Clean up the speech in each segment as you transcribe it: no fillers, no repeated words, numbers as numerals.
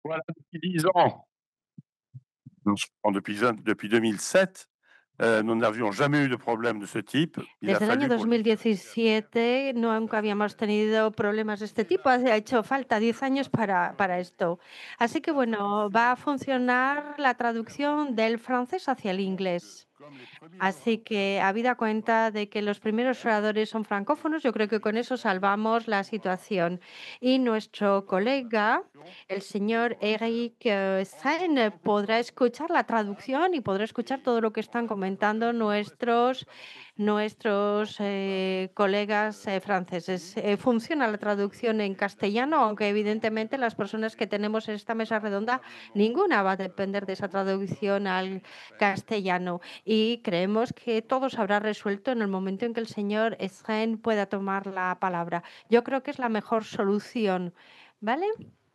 Voilà, depuis 10 ans, depuis 2007, nous n'avions jamais eu de problème de ce type. Il a Desde el año fallu pour les 2017 nunca habíamos tenido problemas de este tipo. Ha hecho falta 10 años para esto. Así que bueno, va a funcionar la traducción del francés hacia el inglés. comme les premiers Así que, habida cuenta de que los primeros oradores son francófonos, yo creo que con eso salvamos la situación. Y nuestro colega, el señor Eric Stein, podrá escuchar la traducción y podrá escuchar todo lo que están comentando nuestros colegas franceses. Funciona la traducción en castellano, aunque evidentemente las personas que tenemos en esta mesa redonda, ninguna va a depender de esa traducción al castellano y creemos que todo se habrá resuelto en el momento en que el señor Strain pueda tomar la palabra. Yo creo que es la mejor solución, ¿vale?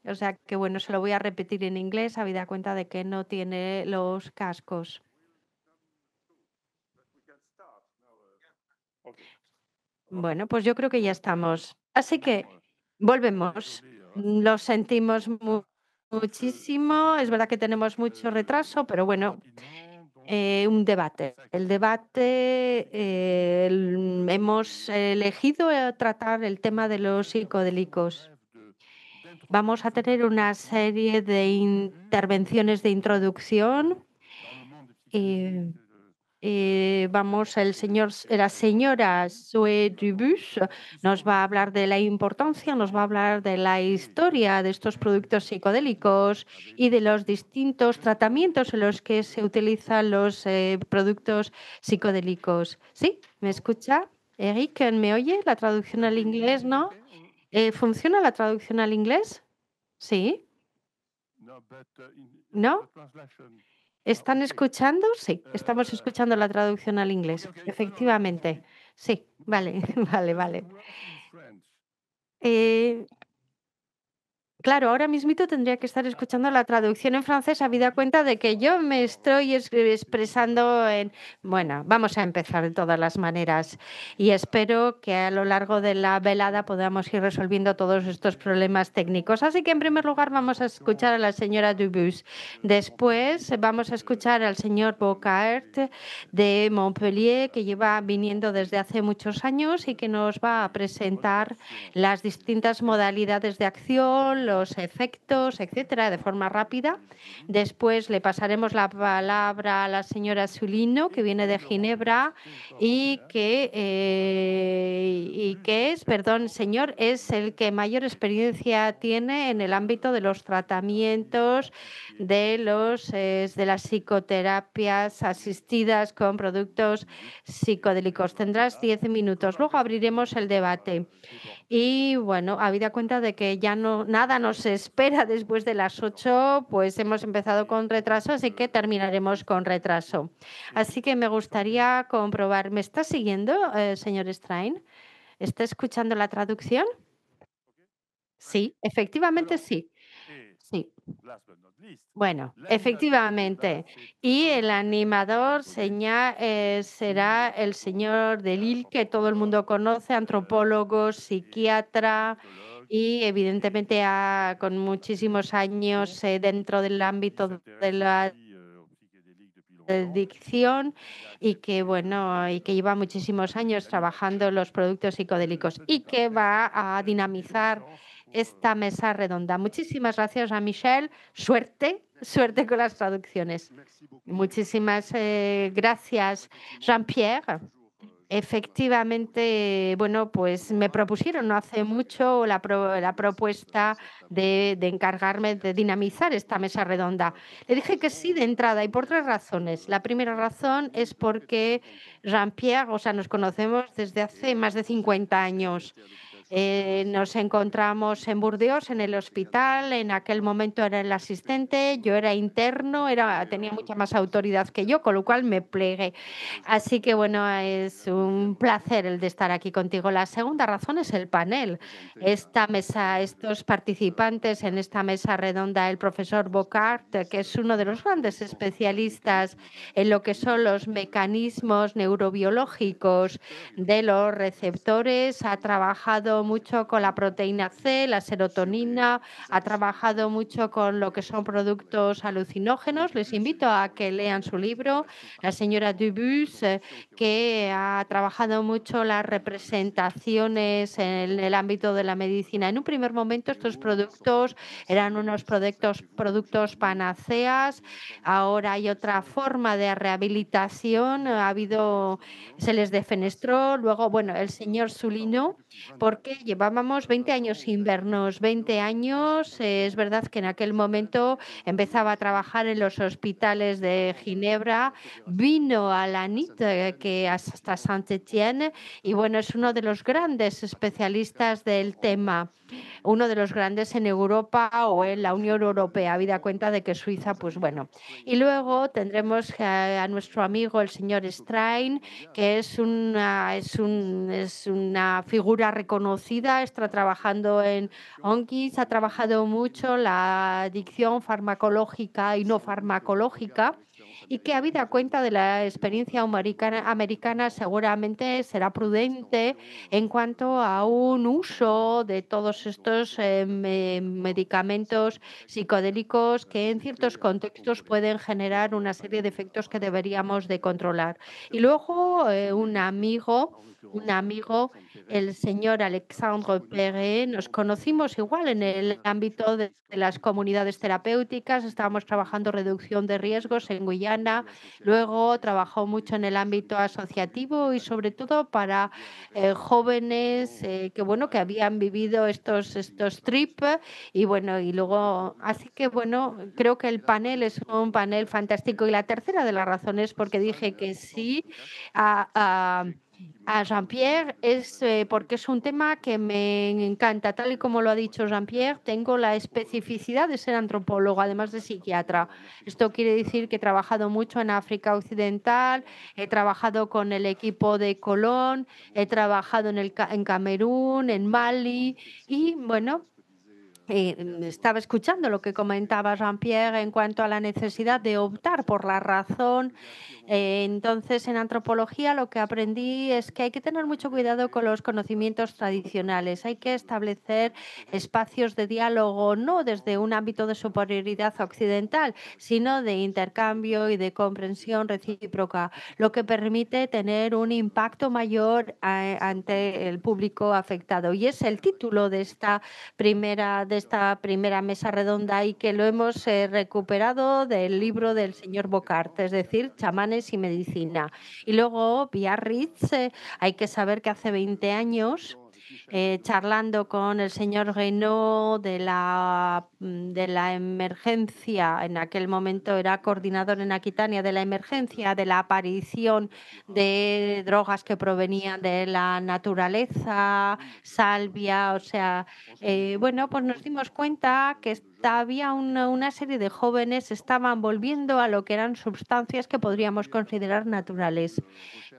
O sea que bueno, se lo voy a repetir en inglés, habida cuenta de que no tiene los cascos. OK. Bueno, pues yo creo que ya estamos. Así que Vraiment, volvemos. désolé, Lo sentimos je muchísimo. Es verdad que tenemos mucho retraso, pero bueno, rapidement donc un debate. El cinquième debate, hemos elegido tratar el tema de los psicodélicos. brève de Vamos a d'introduction tener una et serie de bienvenue intervenciones de introducción. dans le monde eh, psychédélique, vamos, la señora Zoe Dubuche nos va a hablar de la importancia, nos va a hablar de la historia de estos productos psicodélicos y de los distintos tratamientos en los que se utilizan los productos psicodélicos. ¿Sí? ¿Me escucha? Eric, ¿me oye? La traducción al Oui, inglés, ¿no? OK. ¿Funciona la traducción al inglés? Sí. No, but the ¿No? translation. ¿Están OK. escuchando? Sí, estamos Uh, escuchando la traducción al OK, inglés. OK. No, no, no, no. Efectivamente. Sí, vale, vale, Does it vale. work in French? Eh, Claro, ahora mismito tendría que estar escuchando la traducción en francés, habida cuenta de que yo me estoy expresando en... Bueno, vamos a empezar de todas las maneras y espero que a lo largo de la velada podamos ir resolviendo todos estos problemas técnicos. Así que en primer lugar vamos a escuchar a la señora Dubus. De Después Montpellier, vamos a escuchar al señor de Bocart Montpellier. de Montpellier, que lleva Nous viniendo allons desde hace muchos años y que nos va a expliquer presentar modulation las et distintas modalidades de acción, los efectos, etcétera, de forma rápida. psychédélique. Después le pasaremos la palabra a la señora Sulino, que Et viene de nous avons besoin Ginebra du territoire y européen le que plus es, perdón, señor, es el que mayor experiencia tiene en el ámbito de los tratamientos de las psicoterapias asistidas con productos 10 minutes. Et psicodélicos. après Tendrás cela, 10 minutos. comme Luego avec abriremos el debate. déporté, Y bueno, habida cuenta de que ya no nada nos espera después de las 8, pues hemos empezado et con retraso, así que terminaremos con retraso. et Así que me comme je gustaría comprobar, ¿me está siguiendo, señor Strain? ¿Está escuchando la traducción? OK, très bien. Sí, efectivamente Alors, sí. et Sí. last but not least, Bueno, l'animateur qui va efectivamente. c'est Y el Olivier animador Delille, será qui el señor est Delille, que todo el anthropologue mundo conoce, antropólogo, et psiquiatra égyptologue y et evidentemente con muchísimos donc años dentro del qui ámbito de s'intéresse la aussi aux psychédéliques depuis longtemps. adicción Il a y que, accepté bueno, y que lleva muchísimos d'être años trabajando l'animateur en los productos de psicodélicos ce y débat. que Merci va a Jean-Michel et bonne dinamizar chance pour esta mesa redonda. traduire. Muchísimas gracias a Michelle. Suerte, Merci, suerte con las traducciones. merci beaucoup. Muchísimas Alors gracias, effectivement, Jean-Pierre. je trouve Efectivamente, bueno, pues me propusieron no hace mucho la propuesta de encargarme de dinamizar esta mesa redonda. Le dije que sí de entrada y por tres razones. La primera razón es porque Jean-Pierre, o sea, nos conocemos desde hace más de 50 años. Nos encontramos en Burdeos, en el hospital. En aquel momento era el asistente, yo era interno, tenía mucha más autoridad que yo, con lo cual me plegué. Así que bueno, es un placer el de estar aquí contigo. La segunda razón es el panel. Esta mesa, estos participantes en esta mesa redonda, el profesor Bocart, que es uno de los grandes especialistas en lo que son los mecanismos neurobiológicos de los receptores, ha trabajado trabajado mucho con la proteína C, la serotonina, ha trabajado mucho con lo que son productos alucinógenos. Les invito a que lean su libro. La señora Dubus, que ha trabajado mucho las representaciones en el ámbito de la medicina. En un primer momento, estos productos eran unos productos panaceas. Ahora hay otra forma de rehabilitación. Se les defenestró. Luego, bueno, el señor Sulino, porque llevábamos 20 años sin vernos, 20 años. Es verdad que en aquel momento empezaba a trabajar en los hospitales de Ginebra, vino a la NIT, que hasta Saint-Étienne, y bueno, es uno de los grandes especialistas del tema, uno de los grandes en Europa o en la Unión Europea, habida cuenta de que Suiza, pues bueno. Y luego tendremos a nuestro amigo el señor Strain, que es una figura reconocida, está trabajando en ONGIS, ha trabajado mucho la adicción farmacológica y no farmacológica, y que habida cuenta de la experiencia americana seguramente será prudente en cuanto a un uso de todos estos medicamentos psicodélicos que en ciertos contextos pueden generar una serie de efectos que deberíamos de controlar. Y luego un amigo, el señor Alexandre Perret, nos conocimos igual en el ámbito de las comunidades terapéuticas, estábamos trabajando reducción de riesgos en Guyana, luego trabajó mucho en el ámbito asociativo y sobre todo para jóvenes que bueno que habían vivido estos TRIP y bueno y luego así que bueno creo que el panel es un panel fantástico y la tercera de las razones porque dije que sí a, a- a Jean-Pierre es porque es un tema que me encanta, tal y como lo ha dicho Jean-Pierre, tengo la especificidad de ser antropólogo, además de psiquiatra. Esto quiere decir que he trabajado mucho en África Occidental, he trabajado con el equipo de Colón, he trabajado en Camerún, en Mali y bueno, estaba escuchando lo que comentaba Jean-Pierre en cuanto a la necesidad de optar por la razón. Entonces, en antropología lo que aprendí es que hay que tener mucho cuidado con los conocimientos tradicionales. Hay que establecer espacios de diálogo no desde un ámbito de superioridad occidental, sino de intercambio y de comprensión recíproca, lo que permite tener un impacto mayor ante el público afectado. Y es el título de esta primera mesa redonda y que lo hemos recuperado del libro del señor Bocart, es decir, Chamanes y Medicina. Y luego Biarritz, hay que saber que hace 20 años charlando con el señor Reynaud de la emergencia, en aquel momento era coordinador en Aquitania de la emergencia, de la aparición de drogas que provenían de la naturaleza, salvia, o sea, bueno, pues nos dimos cuenta que había una serie de jóvenes estaban volviendo a lo que eran sustancias que podríamos considerar naturales,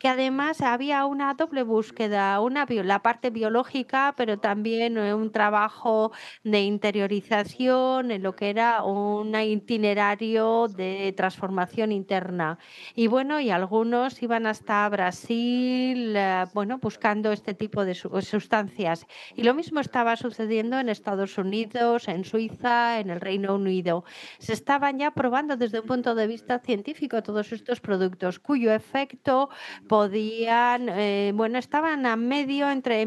que además había una doble búsqueda, la parte biológica, pero también un trabajo de interiorización en lo que era un itinerario de transformación interna. Y bueno, y algunos iban hasta Brasil, bueno, buscando este tipo de sustancias. Y lo mismo estaba sucediendo en Estados Unidos, en Suiza, en el Reino Unido. Se estaban ya probando desde un punto de vista científico todos estos productos, cuyo efecto podían, bueno, estaban en medio entre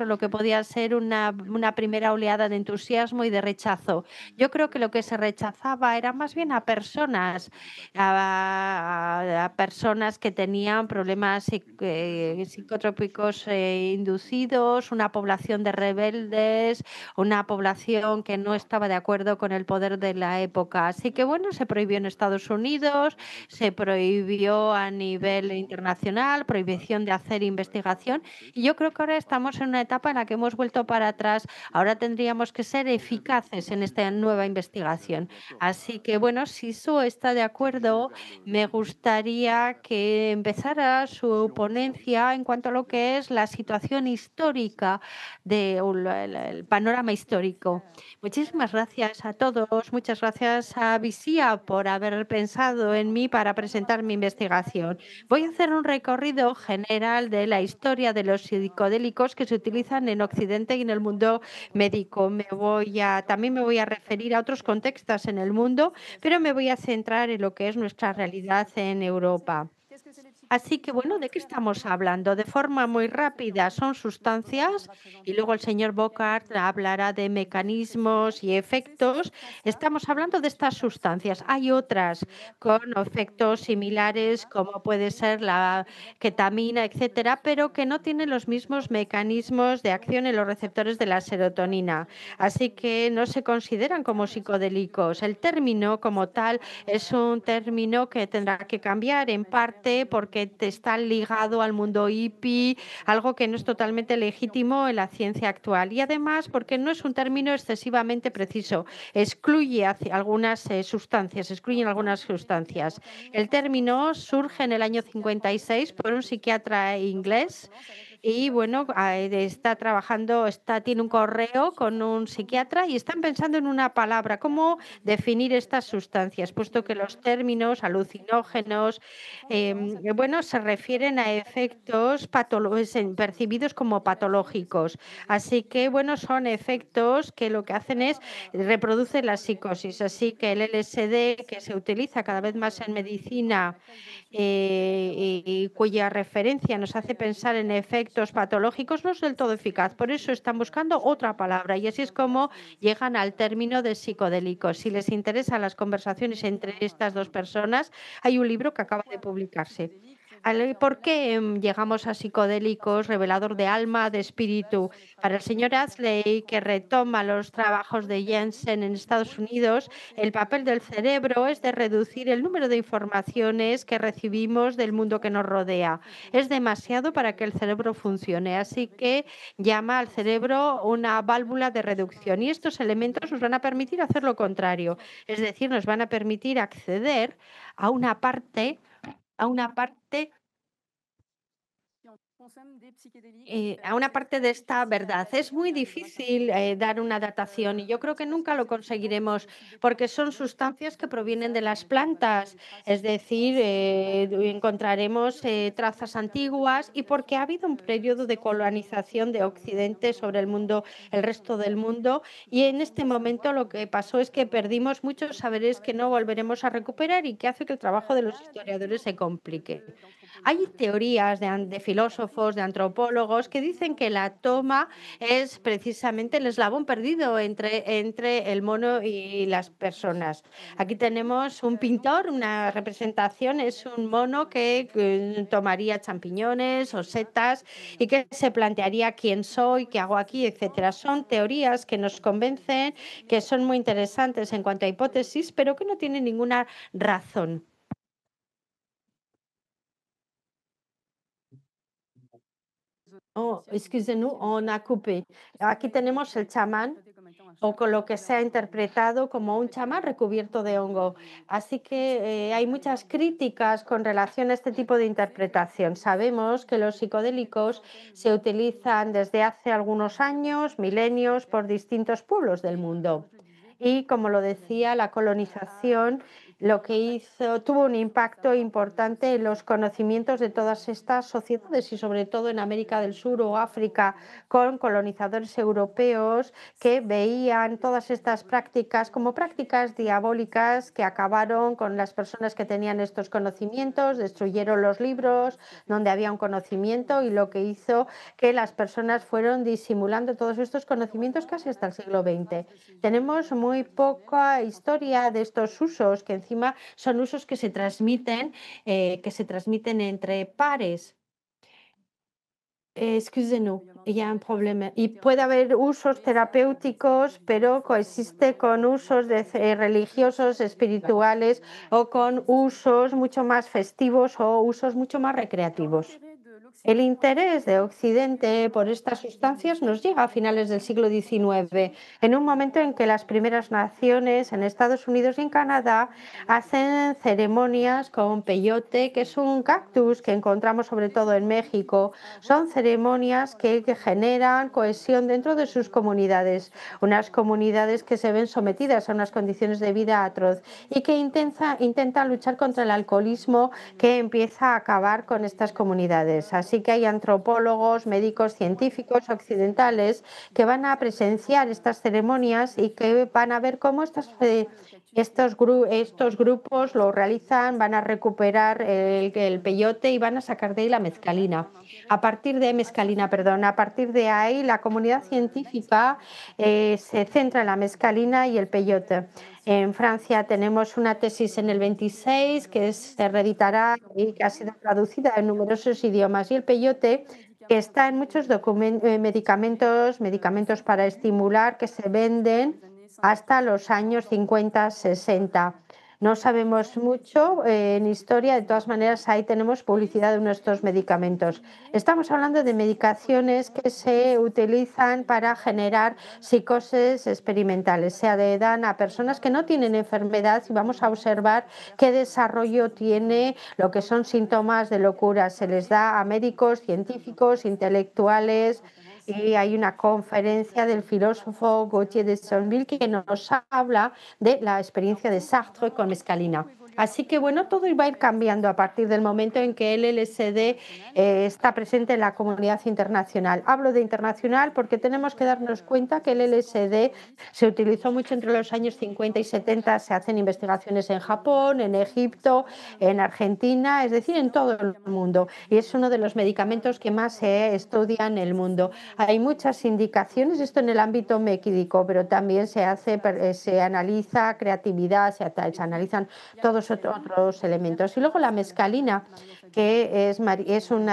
lo que podía ser una primera oleada de entusiasmo y de rechazo. Yo creo que lo que se rechazaba era más bien a personas, a personas que tenían problemas psicotrópicos inducidos, una población de rebeldes, una población que no estaba de acuerdo con el poder de la época. Así que bueno, se prohibió en Estados Unidos, se prohibió a nivel internacional, prohibición de hacer investigación. Y yo creo que ahora estamos en una etapa en la que hemos vuelto para atrás. Ahora tendríamos que ser eficaces en esta nueva investigación. Así que, bueno, si Su está de acuerdo, me gustaría que empezara su ponencia en cuanto a lo que es la situación histórica el panorama histórico. Muchísimas gracias a todos. Muchas gracias a Visia por haber pensado en mí para presentar mi investigación. Voy a hacer un recorrido general de la historia de los psicodélicos que se utilizan utilizan en Occidente y en el mundo médico. También me voy a referir a otros contextos en el mundo, pero me voy a centrar en lo que es nuestra realidad en Europa. Así que, bueno, ¿de qué estamos hablando? De forma muy rápida, son sustancias y luego el señor Bocard hablará de mecanismos y efectos. Estamos hablando de estas sustancias. Hay otras con efectos similares, como puede ser la ketamina, etcétera, pero que no tienen los mismos mecanismos de acción en los receptores de la serotonina. Así que no se consideran como psicodélicos. El término como tal es un término que tendrá que cambiar en parte porque está ligado al mundo hippie, algo que no es totalmente legítimo en la ciencia actual. Y además porque no es un término excesivamente preciso. Excluyen algunas sustancias. El término surge en el año 56 por un psiquiatra inglés y bueno, tiene un correo con un psiquiatra y están pensando en una palabra, cómo definir estas sustancias, puesto que los términos alucinógenos, bueno, se refieren a efectos percibidos como patológicos. Así que, bueno, son efectos que lo que hacen es reproducir la psicosis. Así que el LSD, que se utiliza cada vez más en medicina, y cuya referencia nos hace pensar en efectos patológicos, no es del todo eficaz. Por eso están buscando otra palabra y así es como llegan al término de psicodélicos. Si les interesan las conversaciones entre estas dos personas, hay un libro que acaba de publicarse. ¿Por qué llegamos a psicodélicos, revelador de alma, de espíritu? Para el señor Asley, que retoma los trabajos de Jensen en Estados Unidos, el papel del cerebro es de reducir el número de informaciones que recibimos del mundo que nos rodea. Es demasiado para que el cerebro funcione, así que llama al cerebro una válvula de reducción y estos elementos nos van a permitir hacer lo contrario, es decir, nos van a permitir acceder a una parte a una parte de esta verdad. Es muy difícil dar una datación y yo creo que nunca lo conseguiremos porque son sustancias que provienen de las plantas, es decir, encontraremos trazas antiguas y porque ha habido un periodo de colonización de Occidente sobre el mundo, el resto del mundo y en este momento lo que pasó es que perdimos muchos saberes que no volveremos a recuperar y que hace que el trabajo de los historiadores se complique. Hay teorías de filósofos, de antropólogos, que dicen que la toma es precisamente el eslabón perdido entre el mono y las personas. Aquí tenemos un pintor, una representación, es un mono que tomaría champiñones o setas y que se plantearía quién soy, qué hago aquí, etcétera. Son teorías que nos convencen, que son muy interesantes en cuanto a hipótesis, pero que no tienen ninguna razón. Oh, excusez-nous, on a coupé. Aquí tenemos el chamán, o con lo que se ha interpretado como un chamán recubierto de hongo. Así que hay muchas críticas con relación a este tipo de interpretación. Sabemos que los psicodélicos se utilizan desde hace algunos años, milenios, por distintos pueblos del mundo. Y como lo decía, la colonización lo que tuvo un impacto importante en los conocimientos de todas estas sociedades y sobre todo en América del Sur o África, con colonizadores europeos que veían todas estas prácticas como prácticas diabólicas que acabaron con las personas que tenían estos conocimientos, destruyeron los libros donde había un conocimiento y lo que hizo que las personas fueron disimulando todos estos conocimientos casi hasta el siglo XX. Tenemos muy poca historia de estos usos, que encima son usos que se transmiten entre pares. Excusez-nous, il y a un problème. Y puede haber usos terapéuticos, pero coexiste con usos religiosos, espirituales o con usos mucho más festivos o usos mucho más recreativos. El interés de Occidente por estas sustancias nos llega a finales del siglo XIX, en un momento en que las primeras naciones en Estados Unidos y en Canadá hacen ceremonias con peyote, que es un cactus que encontramos sobre todo en México. Son ceremonias que generan cohesión dentro de sus comunidades, unas comunidades que se ven sometidas a unas condiciones de vida atroz y que intentan luchar contra el alcoholismo que empieza a acabar con estas comunidades. Así Así que hay antropólogos, médicos, científicos occidentales que van a presenciar estas ceremonias y que van a ver cómo estos grupos lo realizan, van a recuperar el peyote y van a sacar de ahí la mezcalina. A partir de ahí la comunidad científica se centra en la mezcalina y el peyote. En Francia tenemos una tesis en el 26 que se reeditará y que ha sido traducida en numerosos idiomas. Y el peyote, que está en muchos medicamentos para estimular que se venden hasta los años 50, 60. No sabemos mucho en historia, de todas maneras ahí tenemos publicidad de nuestros medicamentos. Estamos hablando de medicaciones que se utilizan para generar psicosis experimentales. Se dan a personas que no tienen enfermedad y vamos a observar qué desarrollo tiene lo que son síntomas de locura. Se les da a médicos, científicos, intelectuales. Y hay una conferencia del filósofo Gautier de Sonville que nos habla de la experiencia de Sartre con mescalina. Así que bueno, todo va a ir cambiando a partir del momento en que el LSD está presente en la comunidad internacional. Hablo de internacional porque tenemos que darnos cuenta que el LSD se utilizó mucho entre los años 50 y 70. Se hacen investigaciones en Japón, en Egipto, en Argentina, es decir, en todo el mundo. Y es uno de los medicamentos que más se estudia en el mundo. Hay muchas indicaciones, esto en el ámbito médico, pero también se analiza creatividad, se analizan todos otros elementos. Y luego la mescalina, que es un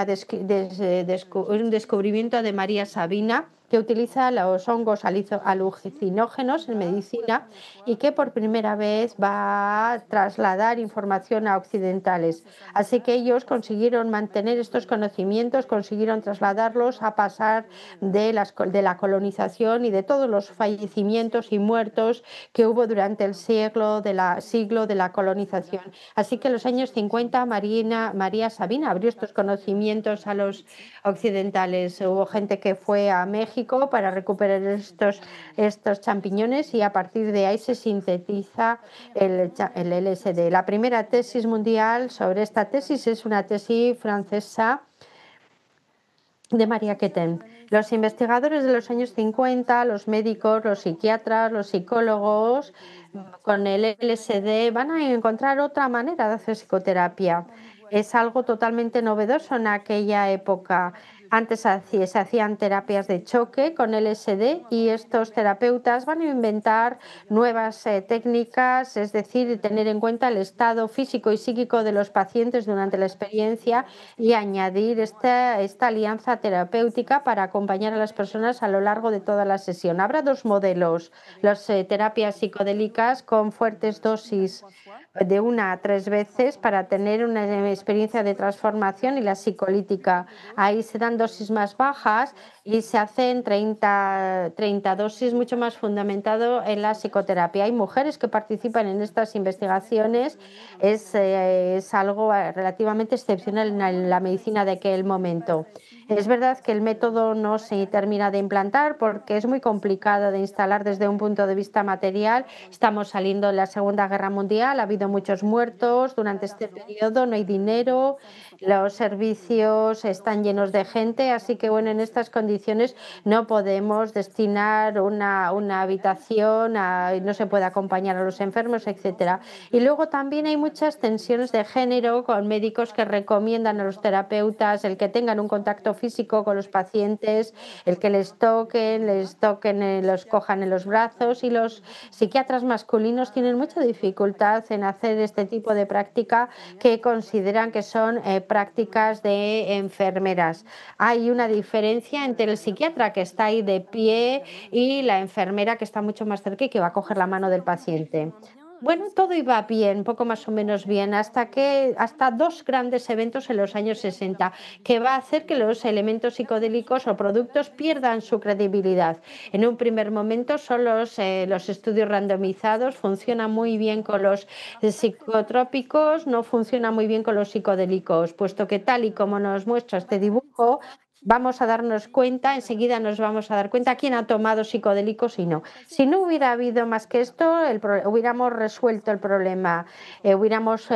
descubrimiento de María Sabina, que utiliza los hongos alucinógenos en medicina y que por primera vez va a trasladar información a occidentales. Así que ellos consiguieron mantener estos conocimientos, consiguieron trasladarlos a pasar de la colonización y de todos los fallecimientos y muertos que hubo durante el siglo de la colonización. Así que en los años 50 María Sabina abrió estos conocimientos a los occidentales. Hubo gente que fue a México para recuperar estos champiñones y a partir de ahí se sintetiza el LSD. La primera tesis mundial sobre esta tesis es una tesis francesa de Maria Queten. Los investigadores de los años 50, los médicos, los psiquiatras, los psicólogos, con el LSD van a encontrar otra manera de hacer psicoterapia. Es algo totalmente novedoso en aquella época. Antes se hacían terapias de choque con LSD y estos terapeutas van a inventar nuevas técnicas, es decir, tener en cuenta el estado físico y psíquico de los pacientes durante la experiencia y añadir esta alianza terapéutica para acompañar a las personas a lo largo de toda la sesión. Habrá dos modelos, las terapias psicodélicas con fuertes dosis de 1 a 3 veces para tener una experiencia de transformación y la psicolítica. Ahí se dan dosis más bajas y se hacen 30 dosis, mucho más fundamentado en la psicoterapia. Hay mujeres que participan en estas investigaciones, es algo relativamente excepcional en la medicina de aquel momento. Es verdad que el método no se termina de implantar porque es muy complicado de instalar desde un punto de vista material. Estamos saliendo de la Segunda Guerra Mundial, ha habido muchos muertos durante este periodo, no hay dinero, los servicios están llenos de gente, así que bueno, en estas condiciones no podemos destinar una habitación, no se puede acompañar a los enfermos, etcétera. Y luego también hay muchas tensiones de género con médicos que recomiendan a los terapeutas el que tengan un contacto físico con los pacientes, el que les toquen, los cojan en los brazos, y los psiquiatras masculinos tienen mucha dificultad en hacer este tipo de práctica que consideran que son prácticas de enfermeras. Hay una diferencia entre el psiquiatra que está ahí de pie y la enfermera que está mucho más cerca y que va a coger la mano del paciente. Bueno, todo iba bien, poco más o menos bien, hasta dos grandes eventos en los años 60, que va a hacer que los elementos psicodélicos o productos pierdan su credibilidad. En un primer momento son los estudios randomizados, funcionan muy bien con los psicotrópicos, no funciona muy bien con los psicodélicos, puesto que tal y como nos muestra este dibujo, vamos a darnos cuenta, enseguida nos vamos a dar cuenta quién ha tomado psicodélicos y no. Si no hubiera habido más que esto, hubiéramos resuelto el problema, hubiéramos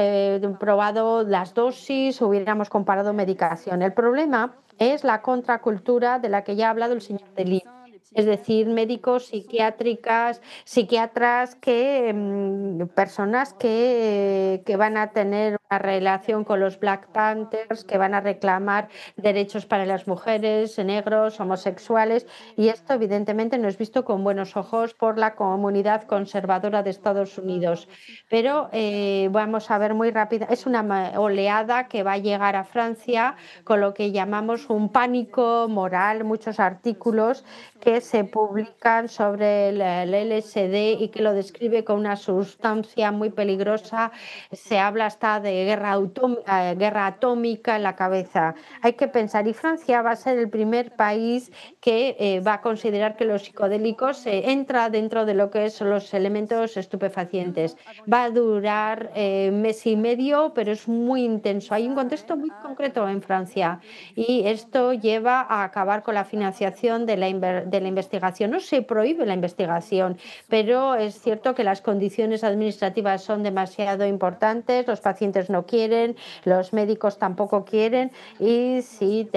probado las dosis, hubiéramos comparado medicación. El problema es la contracultura de la que ya ha hablado el señor Delí. Es decir, médicos, psiquiatras que personas que van a tener una relación con los Black Panthers, que van a reclamar derechos para las mujeres, negros, homosexuales, y esto evidentemente no es visto con buenos ojos por la comunidad conservadora de Estados Unidos. Pero vamos a ver muy rápida, es una oleada que va a llegar a Francia con lo que llamamos un pánico moral, muchos artículos que se publican sobre el LSD y que lo describe como una sustancia muy peligrosa. Se habla hasta de guerra atómica en la cabeza. Hay que pensar, y Francia va a ser el primer país que va a considerar que los psicodélicos entra dentro de lo que son los elementos estupefacientes. Va a durar mes y medio, pero es muy intenso. Hay un contexto muy concreto en Francia y esto lleva a acabar con la financiación de la investigación. No se prohíbe la investigación, pero es cierto que las condiciones administrativas son demasiado importantes, los pacientes no quieren, los médicos tampoco quieren, y si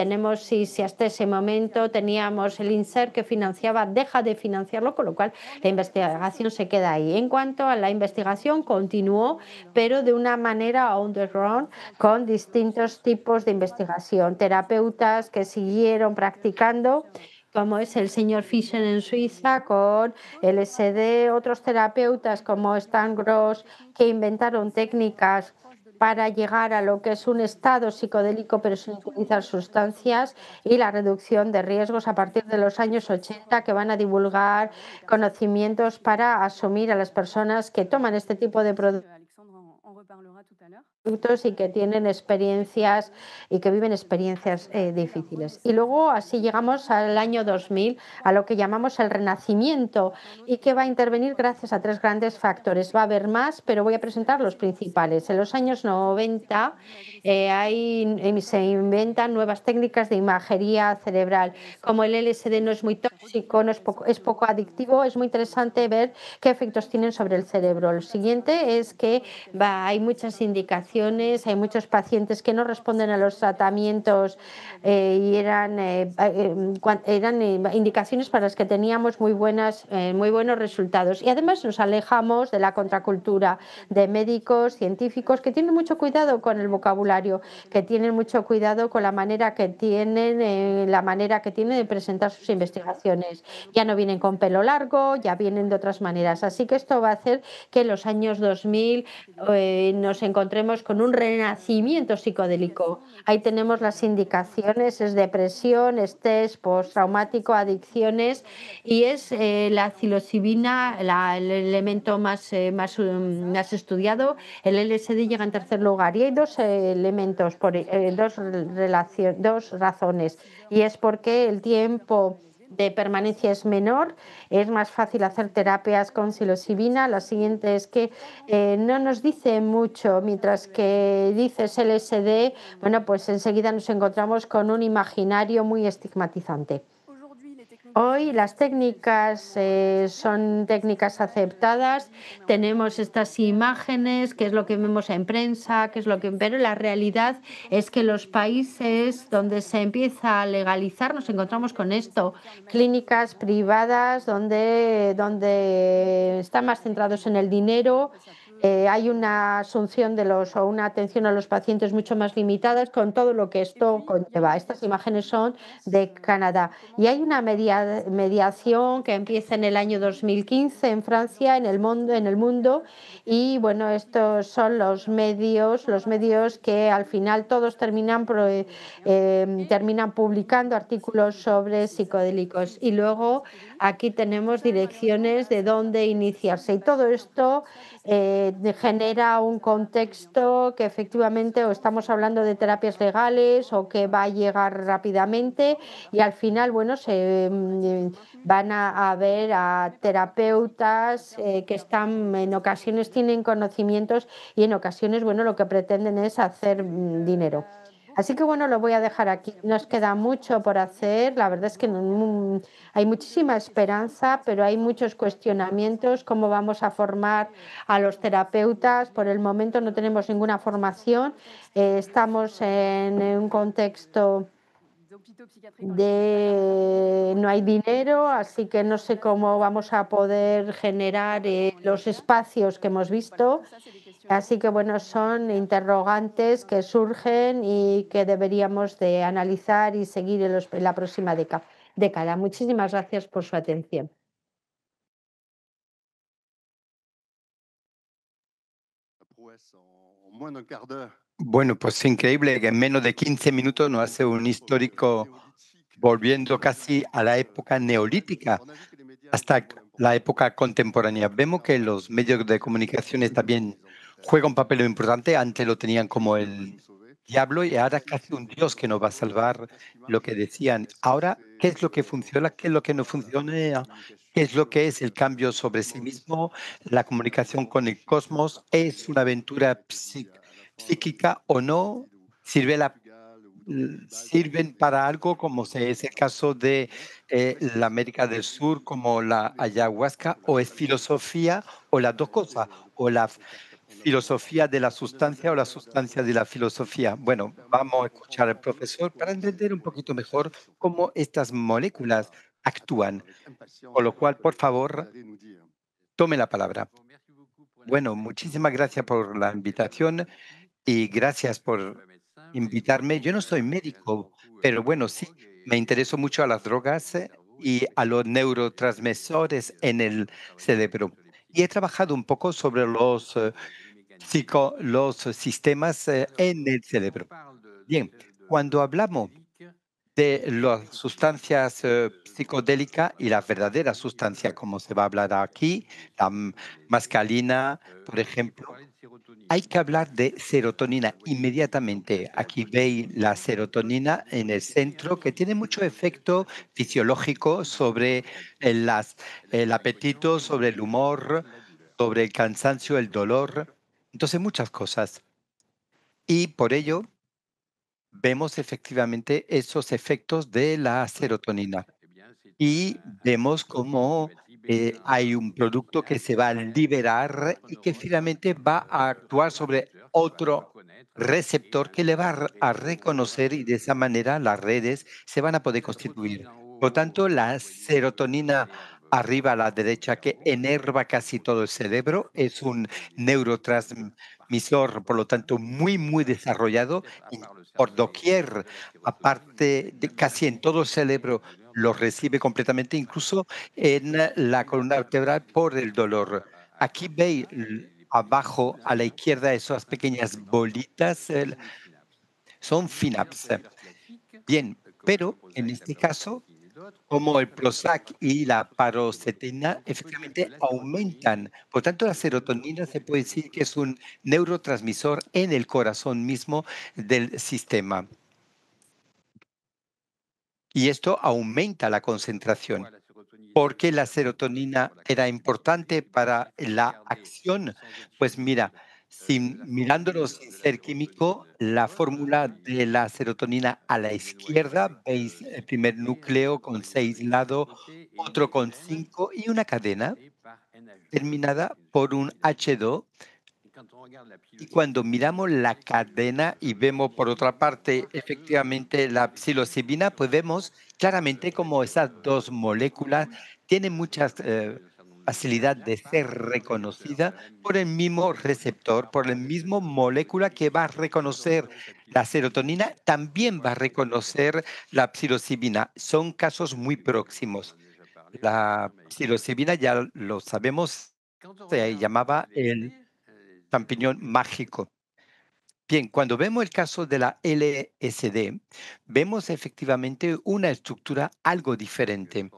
hasta ese momento teníamos el INSER que financiaba, deja de financiarlo, con lo cual la investigación se queda ahí. En cuanto a la investigación, continuó, pero de una manera underground, con distintos tipos de investigación, terapeutas que siguieron practicando, como es el señor Fischer en Suiza con LSD, otros terapeutas como Stan Gross, que inventaron técnicas para llegar a lo que es un estado psicodélico pero sin utilizar sustancias, y la reducción de riesgos a partir de los años 80, que van a divulgar conocimientos para asumir a las personas que toman este tipo de productos y que tienen experiencias y que viven experiencias difíciles. Y luego así llegamos al año 2000, a lo que llamamos el Renacimiento, y que va a intervenir gracias a tres grandes factores. Va a haber más, pero voy a presentar los principales. En los años 90 se inventan nuevas técnicas de imagería cerebral. Como el LSD no es muy tóxico, es poco adictivo, es muy interesante ver qué efectos tienen sobre el cerebro. Lo siguiente es que hay muchas indicaciones, hay muchos pacientes que no responden a los tratamientos y eran indicaciones para las que teníamos muy buenos resultados. Y además nos alejamos de la contracultura de médicos, científicos que tienen mucho cuidado con el vocabulario, que tienen mucho cuidado con la manera que tienen de presentar sus investigaciones. Ya no vienen con pelo largo, ya vienen de otras maneras. Así que esto va a hacer que en los años 2000 nos encontremos con un renacimiento psicodélico. Ahí tenemos las indicaciones: es depresión, estrés postraumático, adicciones, y es la psilocibina el elemento más estudiado. El LSD llega en tercer lugar, y hay dos elementos, dos razones, y es porque el tiempo de permanencia es menor, es más fácil hacer terapias con psilocibina. La siguiente es que no nos dice mucho, mientras que dices LSD, bueno, pues enseguida nos encontramos con un imaginario muy estigmatizante. Hoy las técnicas son técnicas aceptadas, tenemos estas imágenes, que es lo que vemos en prensa, pero la realidad es que los países donde se empieza a legalizar nos encontramos con esto: clínicas privadas donde están más centrados en el dinero. Hay una asunción o una atención a los pacientes mucho más limitadas, con todo lo que esto conlleva. Estas imágenes son de Canadá. Y hay una mediación que empieza en el año 2015 en Francia, en el mundo, y bueno, estos son los medios que al final todos terminan publicando artículos sobre psicodélicos. Y luego aquí tenemos direcciones de dónde iniciarse. Y todo esto genera un contexto que efectivamente o estamos hablando de terapias legales o que va a llegar rápidamente, y al final, bueno, van a ver a terapeutas que en ocasiones tienen conocimientos, y en ocasiones, bueno, lo que pretenden es hacer dinero. Así que bueno, lo voy a dejar aquí. Nos queda mucho por hacer. La verdad es que hay muchísima esperanza, pero hay muchos cuestionamientos. ¿Cómo vamos a formar a los terapeutas? Por el momento no tenemos ninguna formación. Estamos en un contexto de no hay dinero, así que no sé cómo vamos a poder generar los espacios que hemos visto. Así que bueno, son interrogantes que surgen y que deberíamos de analizar y seguir en la próxima década. Muchísimas gracias por su atención. Bueno, pues increíble que en menos de 15 minutos nos hace un histórico volviendo casi a la época neolítica hasta la época contemporánea. Vemos que los medios de comunicación también juegan un papel importante. Antes lo tenían como el diablo y ahora casi un dios que nos va a salvar, lo que decían. Ahora, ¿qué es lo que funciona? ¿Qué es lo que no funciona? ¿Qué es lo que es el cambio sobre sí mismo? La comunicación con el cosmos es una aventura psíquica o no. ¿Sirve sirven para algo, como es el caso de la América del Sur, como la ayahuasca, o es filosofía, o las dos cosas, o la filosofía de la sustancia o la sustancia de la filosofía? Bueno, vamos a escuchar al profesor para entender un poquito mejor cómo estas moléculas actúan. Con lo cual, por favor, tome la palabra. Bueno, muchísimas gracias por la invitación y gracias por invitarme. Yo no soy médico, pero bueno, sí, me intereso mucho a las drogas y a los neurotransmisores en el cerebro. Y he trabajado un poco sobre los sistemas en el cerebro. Bien, cuando hablamos de las sustancias psicodélicas y la verdadera sustancia, como se va a hablar aquí, la mascalina, por ejemplo, hay que hablar de serotonina inmediatamente. Aquí veis la serotonina en el centro, que tiene mucho efecto fisiológico sobre el apetito, sobre el humor, sobre el cansancio, el dolor. Entonces, muchas cosas. Y por ello, vemos efectivamente esos efectos de la serotonina. Y vemos cómo hay un producto que se va a liberar y que finalmente va a actuar sobre otro receptor que le va a reconocer y de esa manera las redes se van a poder constituir. Por tanto, la serotonina arriba a la derecha que enerva casi todo el cerebro es un neurotransmisor, por lo tanto, muy, muy desarrollado por doquier, aparte de casi en todo el cerebro lo recibe completamente, incluso en la columna vertebral por el dolor. Aquí veis abajo a la izquierda esas pequeñas bolitas, son synapses. Bien, pero en este caso, como el Prozac y la paroxetina, efectivamente aumentan. Por tanto, la serotonina se puede decir que es un neurotransmisor en el corazón mismo del sistema. Y esto aumenta la concentración. ¿Por qué la serotonina era importante para la acción? Pues mira, mirándolo sin ser químico, la fórmula de la serotonina a la izquierda, veis el primer núcleo con 6 lados, otro con 5 y una cadena terminada por un H2. Y cuando miramos la cadena y vemos por otra parte efectivamente la psilocibina, pues vemos claramente cómo esas dos moléculas tienen mucha facilidad de ser reconocida por el mismo receptor, por la misma molécula que va a reconocer la serotonina, también va a reconocer la psilocibina. Son casos muy próximos. La psilocibina ya lo sabemos, se llamaba el champiñón mágico. Bien, cuando vemos el caso de la LSD, vemos efectivamente una estructura algo diferente.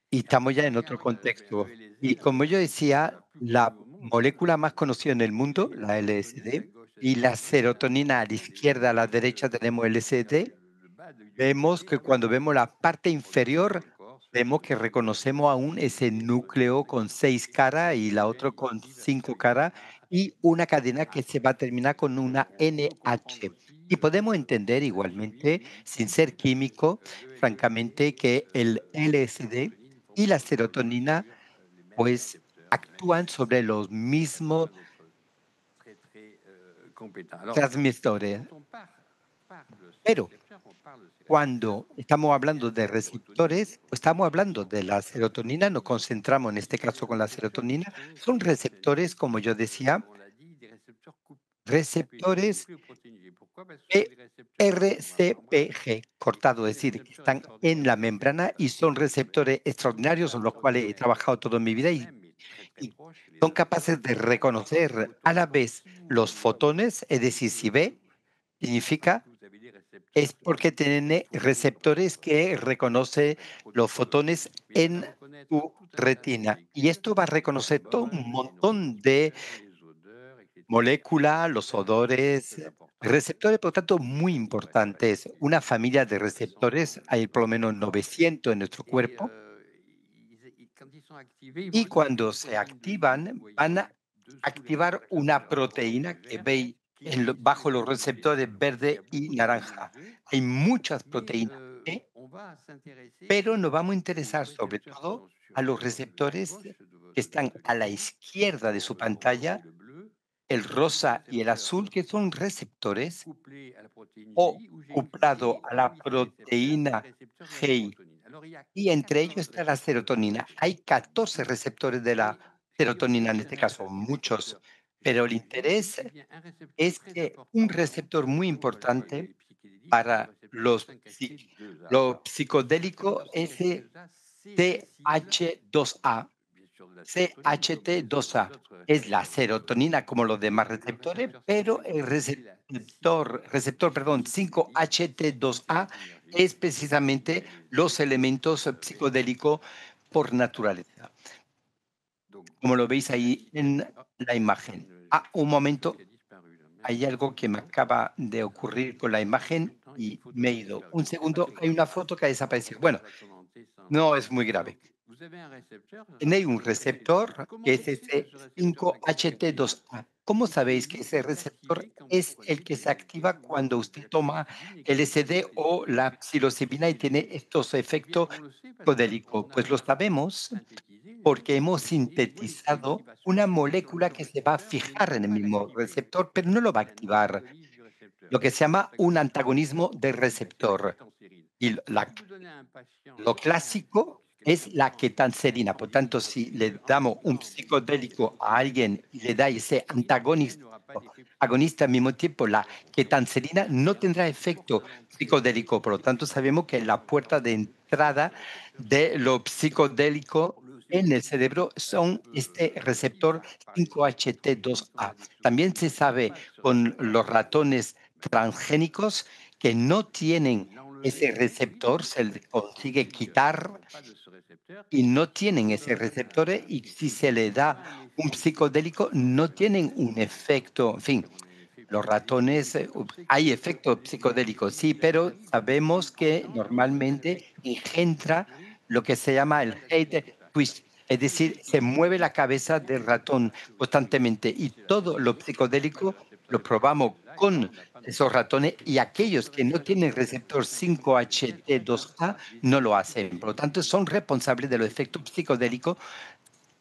Y estamos ya en otro contexto. Y como yo decía, la molécula más conocida en el mundo, la LSD, y la serotonina a la izquierda, a la derecha tenemos LSD, vemos que cuando vemos la parte inferior, vemos que reconocemos aún ese núcleo con 6 caras y la otra con 5 caras, y una cadena que se va a terminar con una NH. Y podemos entender igualmente, sin ser químico, francamente, que el LSD y la serotonina pues actúan sobre los mismos transmisores. Pero cuando estamos hablando de receptores, pues estamos hablando de la serotonina, nos concentramos en este caso con la serotonina. Son receptores, como yo decía, receptores RCPG, cortado, es decir, que están en la membrana y son receptores extraordinarios, son los cuales he trabajado toda mi vida y son capaces de reconocer a la vez los fotones, es decir, si ve, significa es porque tiene receptores que reconoce los fotones en tu retina. Y esto va a reconocer todo un montón de moléculas, los odores, receptores, por lo tanto, muy importantes. Una familia de receptores, hay por lo menos 900 en nuestro cuerpo, y cuando se activan, van a activar una proteína que veis bajo los receptores verde y naranja. Hay muchas proteínas, pero nos vamos a interesar sobre todo a los receptores que están a la izquierda de su pantalla, el rosa y el azul, que son receptores o couplado a la proteína GI, y entre ellos está la serotonina. Hay 14 receptores de la serotonina, en este caso muchos, pero el interés es que un receptor muy importante para lo psicodélico es CH2A. CHT2A es la serotonina como los demás receptores, pero el receptor 5-HT2A es precisamente los elementos psicodélicos por naturaleza, como lo veis ahí en la imagen. Un momento, hay algo que me acaba de ocurrir con la imagen y me he ido. Un segundo, hay una foto que ha desaparecido. Bueno, no es muy grave. Tenéis un receptor que es ese 5-HT2A. ¿Cómo sabéis que ese receptor es el que se activa cuando usted toma LSD o la psilocibina y tiene estos efectos psicodélicos? Pues lo sabemos porque hemos sintetizado una molécula que se va a fijar en el mismo receptor, pero no lo va a activar, lo que se llama un antagonismo de receptor. Y lo clásico es la ketanserina. Por tanto, si le damos un psicodélico a alguien y le da ese agonista al mismo tiempo, la ketanserina no tendrá efecto psicodélico. Por lo tanto, sabemos que la puerta de entrada de lo psicodélico en el cerebro son este receptor 5-HT2A. También se sabe con los ratones transgénicos que no tienen ese receptor, se le consigue quitar y no tienen ese receptor, y si se le da un psicodélico no tienen un efecto, en fin, los ratones, hay efectos psicodélicos, sí, pero sabemos que normalmente engendra lo que se llama el head twist, es decir, se mueve la cabeza del ratón constantemente y todo lo psicodélico lo probamos con esos ratones y aquellos que no tienen receptor 5-HT2A no lo hacen. Por lo tanto, son responsables de los efectos psicodélicos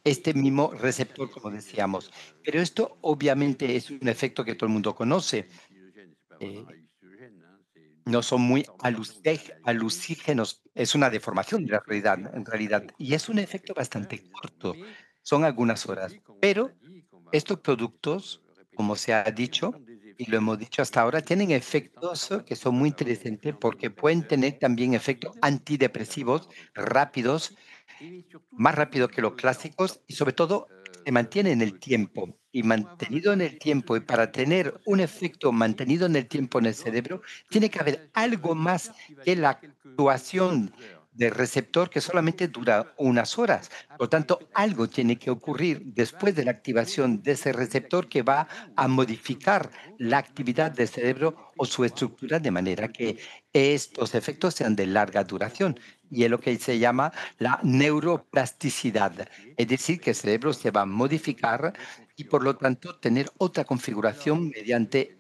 este mismo receptor, como decíamos. Pero esto obviamente es un efecto que todo el mundo conoce. eh, no son muy alucígenos, es una deformación de la realidad, en realidad, y es un efecto bastante corto, son algunas horas. Pero estos productos, como se ha dicho, y lo hemos dicho hasta ahora, tienen efectos que son muy interesantes porque pueden tener también efectos antidepresivos rápidos, más rápido que los clásicos y sobre todo se mantiene en el tiempo. Y mantenido en el tiempo, y para tener un efecto mantenido en el tiempo en el cerebro, tiene que haber algo más que la actuación del receptor que solamente dura unas horas. Por tanto, algo tiene que ocurrir después de la activación de ese receptor que va a modificar la actividad del cerebro o su estructura de manera que estos efectos sean de larga duración. Y es lo que se llama la neuroplasticidad, es decir, que el cerebro se va a modificar y por lo tanto tener otra configuración mediante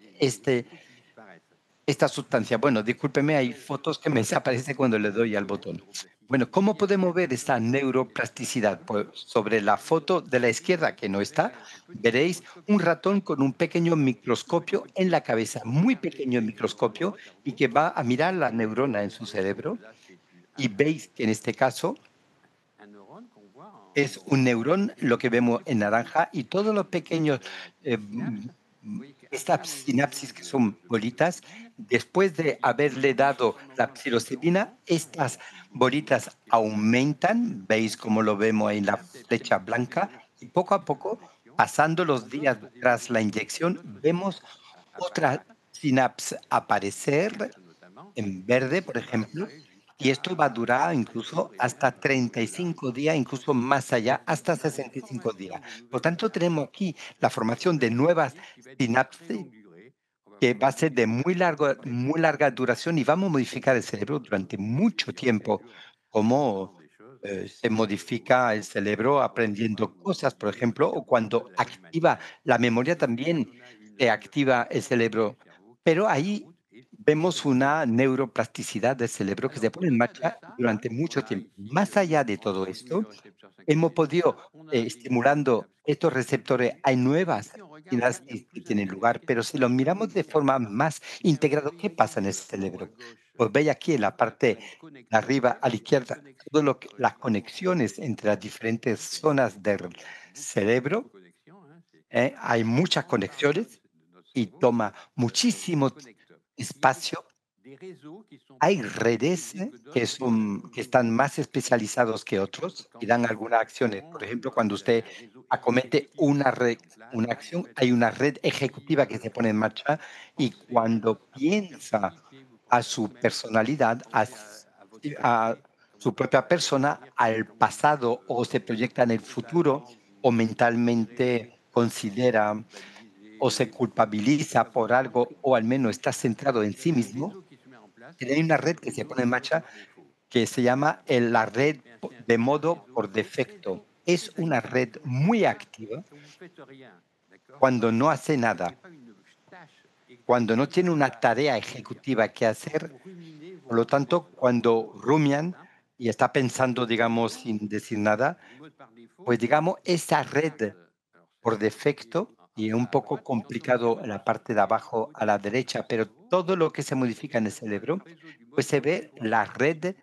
esta sustancia. Bueno, discúlpeme, hay fotos que me desaparecen cuando le doy al botón. Bueno, ¿cómo podemos ver esta neuroplasticidad? Pues sobre la foto de la izquierda, que no está, veréis un ratón con un pequeño microscopio en la cabeza, muy pequeño el microscopio, y que va a mirar la neurona en su cerebro. Y veis que en este caso es un neurón, lo que vemos en naranja, y todos los pequeños, estas sinapsis que son bolitas, después de haberle dado la psilocibina, estas bolitas aumentan, veis cómo lo vemos ahí en la flecha blanca, y poco a poco, pasando los días tras la inyección, vemos otra sinapsis aparecer en verde, por ejemplo, y esto va a durar incluso hasta 35 días, incluso más allá, hasta 65 días. Por tanto, tenemos aquí la formación de nuevas sinapsis que va a ser de muy larga duración y vamos a modificar el cerebro durante mucho tiempo, como se modifica el cerebro aprendiendo cosas, por ejemplo, o cuando activa la memoria también se activa el cerebro. Pero ahí vemos una neuroplasticidad del cerebro que se pone en marcha durante mucho tiempo. Más allá de todo esto, hemos podido, estimulando estos receptores, hay nuevas sinapsis que tienen lugar, pero si lo miramos de forma más integrada, ¿qué pasa en el cerebro? Pues veis aquí en la parte de arriba a la izquierda, todo lo que, las conexiones entre las diferentes zonas del cerebro, hay muchas conexiones y toma muchísimo espacio. Hay redes que están más especializados que otros y dan algunas acciones. Por ejemplo, cuando usted acomete una acción, hay una red ejecutiva que se pone en marcha y cuando piensa a su personalidad, a su propia persona, al pasado o se proyecta en el futuro o mentalmente considera o se culpabiliza por algo o al menos está centrado en sí mismo, hay una red que se pone en marcha que se llama la red de modo por defecto. Es una red muy activa cuando no hace nada, cuando no tiene una tarea ejecutiva que hacer. Por lo tanto, cuando rumian y está pensando, digamos, sin decir nada, pues digamos, esa red por defecto, y es un poco complicado la parte de abajo a la derecha, pero todo lo que se modifica en el cerebro, pues se ve la red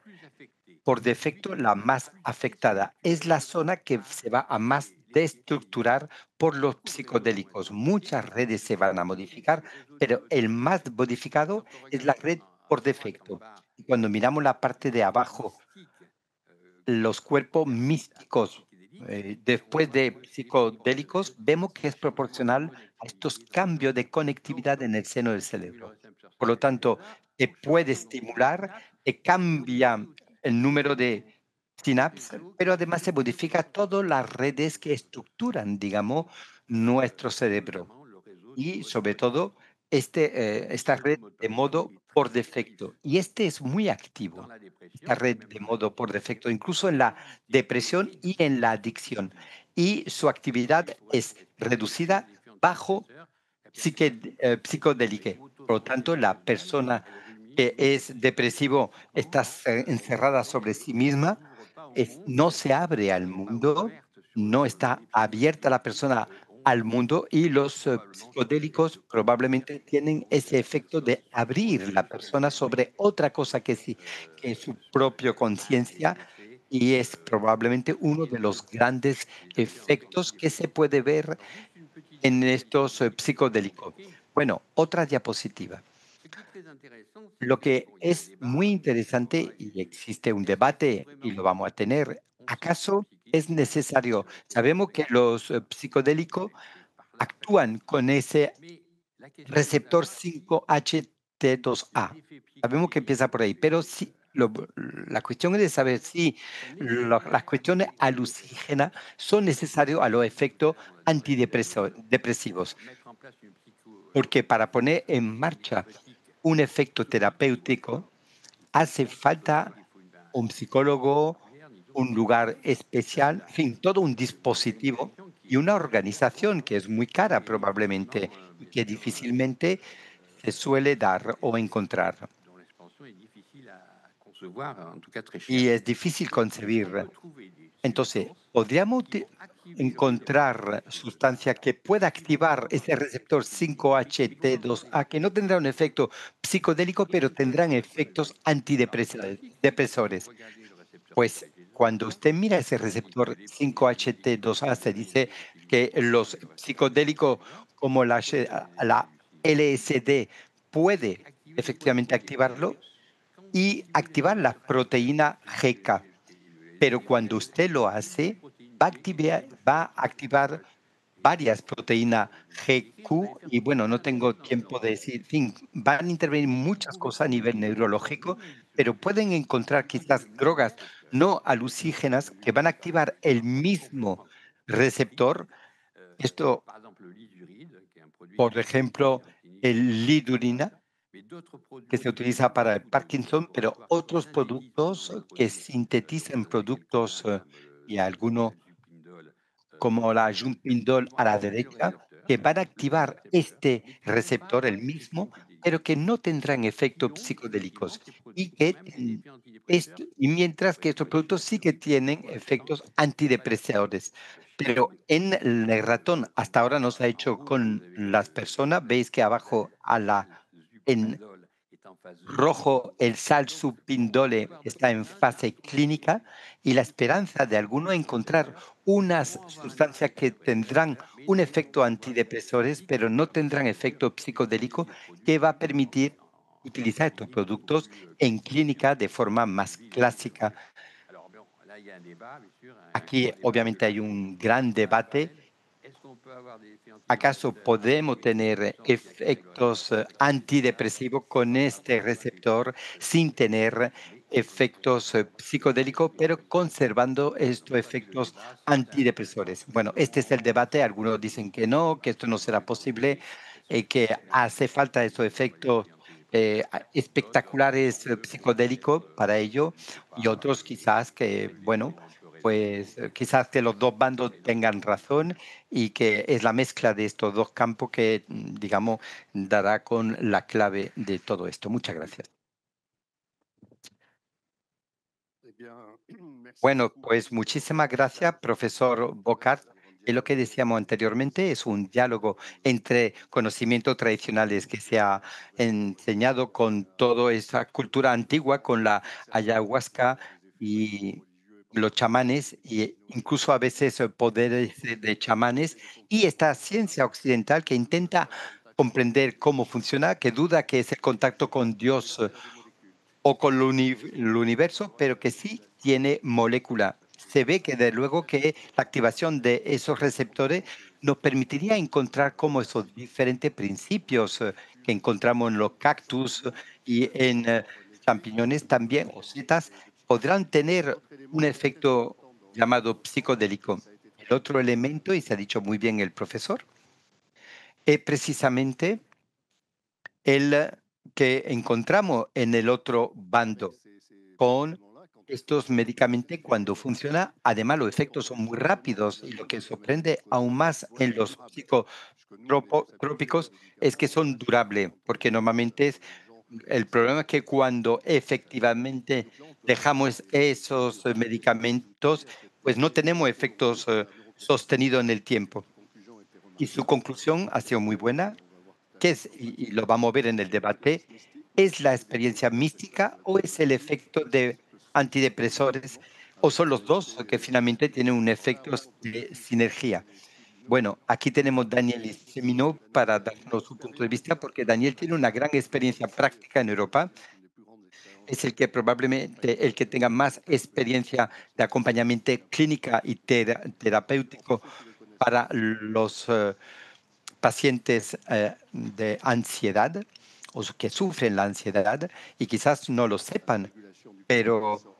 por defecto la más afectada. Es la zona que se va a más destructurar por los psicodélicos. Muchas redes se van a modificar, pero el más modificado es la red por defecto. Y cuando miramos la parte de abajo, los cuerpos místicos, después de psicodélicos, vemos que es proporcional a estos cambios de conectividad en el seno del cerebro. Por lo tanto, te puede estimular, te cambia el número de sinapsis, pero además se modifica todas las redes que estructuran, digamos, nuestro cerebro y sobre todo esta red de modo por defecto. Y este es muy activo, esta red de modo por defecto, incluso en la depresión y en la adicción. Y su actividad es reducida bajo psicodélica. Por lo tanto, la persona que es depresivo está encerrada sobre sí misma, no se abre al mundo, no está abierta la persona al mundo y los psicodélicos probablemente tienen ese efecto de abrir la persona sobre otra cosa que, sí, que su propia conciencia y es probablemente uno de los grandes efectos que se puede ver en estos psicodélicos. Bueno, otra diapositiva. Lo que es muy interesante y existe un debate y lo vamos a tener, ¿acaso es necesario? Sabemos que los psicodélicos actúan con ese receptor 5-HT2A. Sabemos que empieza por ahí, pero si, la cuestión es de saber si las cuestiones alucígenas son necesarias a los efectos antidepresivos, porque para poner en marcha un efecto terapéutico hace falta un psicólogo, un lugar especial, en fin, todo un dispositivo y una organización que es muy cara probablemente y que difícilmente se suele dar o encontrar. Y es difícil concebir. Entonces, ¿podríamos encontrar sustancia que pueda activar ese receptor 5-HT2A que no tendrá un efecto psicodélico, pero tendrán efectos antidepresores? Pues cuando usted mira ese receptor 5-HT2A, se dice que los psicodélicos como la LSD puede efectivamente activarlo y activar la proteína GK. Pero cuando usted lo hace, va a activar varias proteínas GQ y bueno, no tengo tiempo de decir, en fin, van a intervenir muchas cosas a nivel neurológico, pero pueden encontrar quizás drogas no alucígenas que van a activar el mismo receptor. Esto, por ejemplo, el lidurina, que se utiliza para el Parkinson, pero otros productos que sintetizan productos y algunos como la jumpindol a la derecha, que van a activar este receptor, el mismo, pero que no tendrán efectos psicodélicos y mientras que estos productos sí que tienen efectos antidepresores. Pero en el ratón, hasta ahora no se ha hecho con las personas, veis que abajo en rojo, el salsupindole está en fase clínica y la esperanza de alguno encontrar unas sustancias que tendrán un efecto antidepresores, pero no tendrán efecto psicodélico, que va a permitir utilizar estos productos en clínica de forma más clásica. Aquí obviamente hay un gran debate. ¿Acaso podemos tener efectos antidepresivos con este receptor sin tener efectos psicodélicos, pero conservando estos efectos antidepresores? Bueno, este es el debate. Algunos dicen que no, que esto no será posible, que hace falta estos efectos espectaculares psicodélicos para ello, y otros quizás que, bueno, pues quizás que los dos bandos tengan razón y que es la mezcla de estos dos campos que, digamos, dará con la clave de todo esto. Muchas gracias. Bueno, pues muchísimas gracias, profesor Bocart. Y lo que decíamos anteriormente es un diálogo entre conocimientos tradicionales que se ha enseñado con toda esa cultura antigua, con la ayahuasca y los chamanes, e incluso a veces poderes de chamanes, y esta ciencia occidental que intenta comprender cómo funciona, que duda que es el contacto con Dios o con el universo, pero que sí tiene molécula. Se ve que de luego que la activación de esos receptores nos permitiría encontrar cómo esos diferentes principios que encontramos en los cactus y en champiñones también o setas podrán tener un efecto llamado psicodélico. El otro elemento, y se ha dicho muy bien el profesor, es precisamente el que encontramos en el otro bando con estos medicamentos cuando funciona. Además, los efectos son muy rápidos y lo que sorprende aún más en los psicotrópicos es que son durables, porque normalmente el problema es que cuando efectivamente dejamos esos medicamentos, pues no tenemos efectos sostenidos en el tiempo. Y su conclusión ha sido muy buena, que es, y lo vamos a ver en el debate, ¿es la experiencia mística o es el efecto de antidepresores? ¿O son los dos que finalmente tienen un efecto de sinergia? Bueno, aquí tenemos Daniel Semino para darnos su punto de vista, porque Daniel tiene una gran experiencia práctica en Europa. Es el que probablemente el que tenga más experiencia de acompañamiento clínica y terapéutico para los pacientes de ansiedad o que sufren la ansiedad y quizás no lo sepan, pero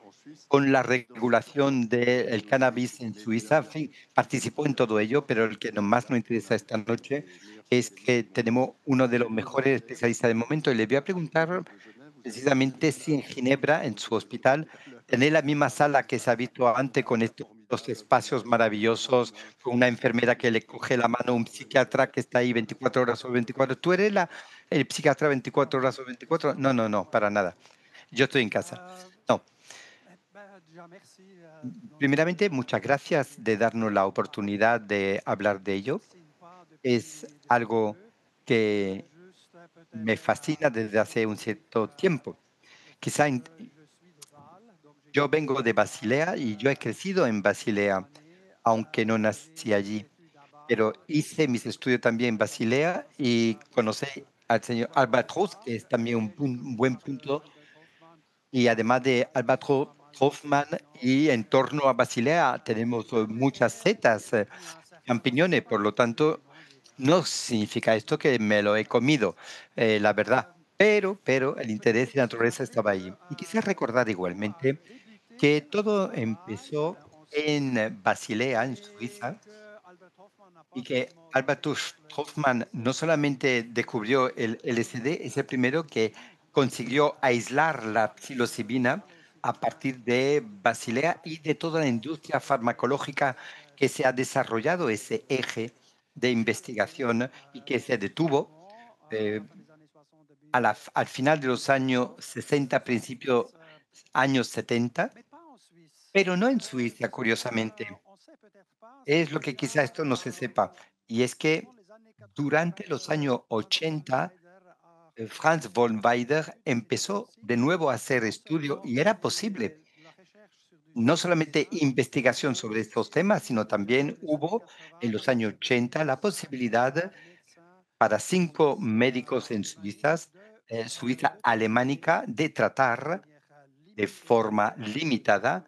con la regulación del cannabis en Suiza, en fin, participó en todo ello, pero el que más nos interesa esta noche es que tenemos uno de los mejores especialistas del momento y le voy a preguntar precisamente si en Ginebra, en su hospital, tenéis la misma sala que se ha visto antes con estos los espacios maravillosos con una enfermera que le coge la mano a un psiquiatra que está ahí 24 horas sobre 24. ¿Tú eres el psiquiatra 24 horas sobre 24? No, no, no, para nada. Yo estoy en casa. No. Primeramente, muchas gracias de darnos la oportunidad de hablar de ello. Es algo que me fascina desde hace un cierto tiempo. Quizá yo vengo de Basilea y yo he crecido en Basilea, aunque no nací allí, pero hice mis estudios también en Basilea y conocí al señor Albert Ross, que es también un buen punto, y además de Albert Hoffman, y en torno a Basilea tenemos muchas setas, champiñones, por lo tanto, no significa esto que me lo he comido, la verdad, pero el interés de la naturaleza estaba ahí. Y quisiera recordar igualmente que todo empezó en Basilea, en Suiza, y que Albert Hoffman no solamente descubrió el LSD, es el primero que consiguió aislar la psilocibina a partir de Basilea y de toda la industria farmacológica que se ha desarrollado ese eje de investigación y que se detuvo eh, al final de los años 60, principios años 70, pero no en Suiza, curiosamente. Es lo que quizá esto no se sepa, y es que durante los años 80, Franz von Weider empezó de nuevo a hacer estudio y era posible no solamente investigación sobre estos temas, sino también hubo en los años 80 la posibilidad para 5 médicos en Suiza alemánica, de tratar de forma limitada,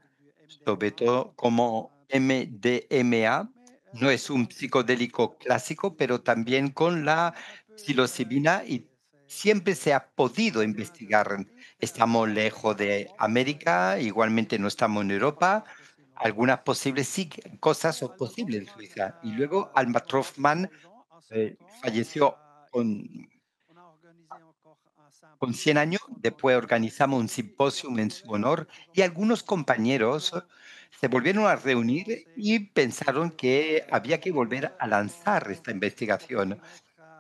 sobre todo como MDMA. No es un psicodélico clásico, pero también con la psilocibina, y siempre se ha podido investigar. Estamos lejos de América, igualmente no estamos en Europa. Algunas posibles sí, cosas son posibles en Suiza. Y luego Alma Troffmann falleció con 100 años. Después organizamos un simposio en su honor y algunos compañeros se volvieron a reunir y pensaron que había que volver a lanzar esta investigación.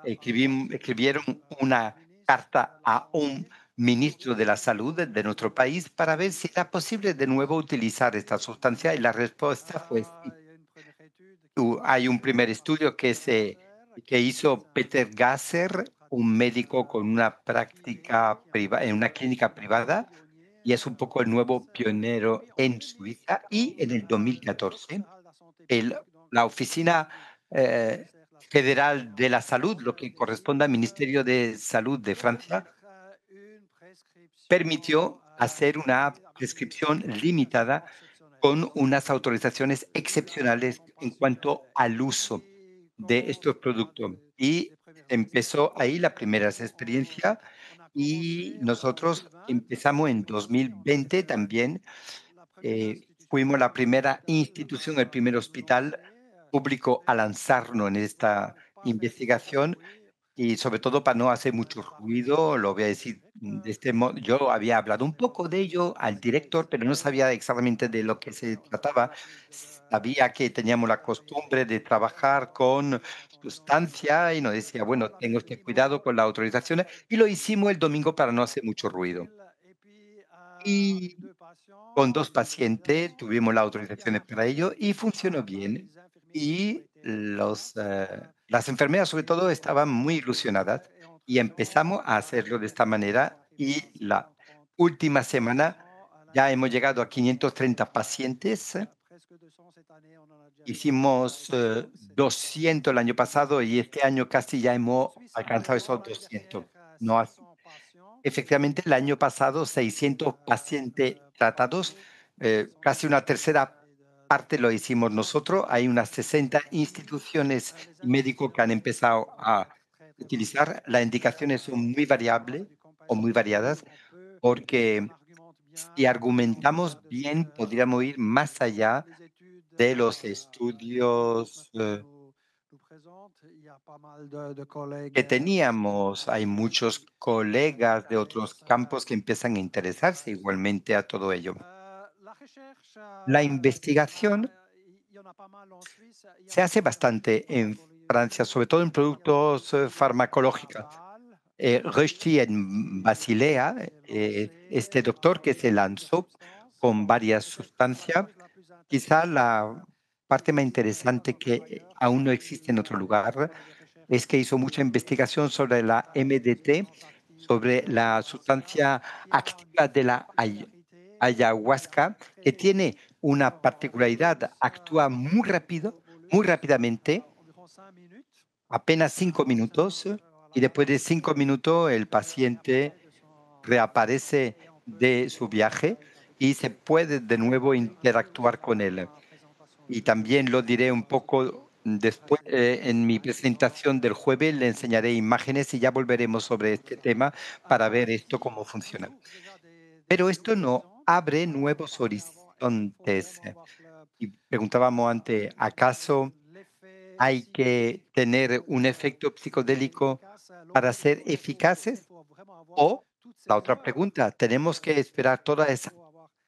Escribieron una carta a un ministro de la salud de nuestro país para ver si era posible de nuevo utilizar esta sustancia, y la respuesta fue sí. Hay un primer estudio que hizo Peter Gasser, un médico con una práctica en una clínica privada, y es un poco el nuevo pionero en Suiza. Y en el 2014, el la Oficina, Federal de la Salud, lo que corresponde al Ministerio de Salud de Francia, permitió hacer una prescripción limitada con unas autorizaciones excepcionales en cuanto al uso de estos productos. Y empezó ahí la primera experiencia, y nosotros empezamos en 2020 también. Fuimos la primera institución, el primer hospital público a lanzarnos en esta investigación, y sobre todo para no hacer mucho ruido, lo voy a decir de este modo. Yo había hablado un poco de ello al director, pero no sabía exactamente de lo que se trataba. Sabía que teníamos la costumbre de trabajar con sustancia y nos decía, bueno, tengo este cuidado con las autorizaciones, y lo hicimos el domingo para no hacer mucho ruido. Y con 2 pacientes tuvimos las autorizaciones para ello y funcionó bien. Y las enfermeras, sobre todo, estaban muy ilusionadas, y empezamos a hacerlo de esta manera. Y la última semana ya hemos llegado a 530 pacientes. Hicimos 200 el año pasado, y este año casi ya hemos alcanzado esos 200. No, efectivamente, el año pasado 600 pacientes tratados, casi una tercera parte lo hicimos nosotros. Hay unas 60 instituciones médicas que han empezado a utilizar. Las indicaciones son muy variables o muy variadas, porque si argumentamos bien, podríamos ir más allá de los estudios que teníamos. Hay muchos colegas de otros campos que empiezan a interesarse igualmente a todo ello. La investigación Se hace bastante en Francia, sobre todo en productos farmacológicos. Rushdie en Basilea, este doctor que se lanzó con varias sustancias, quizá la parte más interesante que aún no existe en otro lugar es que hizo mucha investigación sobre la MDT, sobre la sustancia activa de la ayahuasca, que tiene una particularidad, actúa muy rápido, muy rápidamente, apenas 5 minutos, y después de 5 minutos el paciente reaparece de su viaje y se puede de nuevo interactuar con él. Y también lo diré un poco después en mi presentación del jueves, le enseñaré imágenes y ya volveremos sobre este tema para ver esto cómo funciona. Pero esto no abre nuevos horizontes. Y preguntábamos antes, ¿acaso hay que tener un efecto psicodélico para ser eficaces? O la otra pregunta, ¿tenemos que esperar todas esas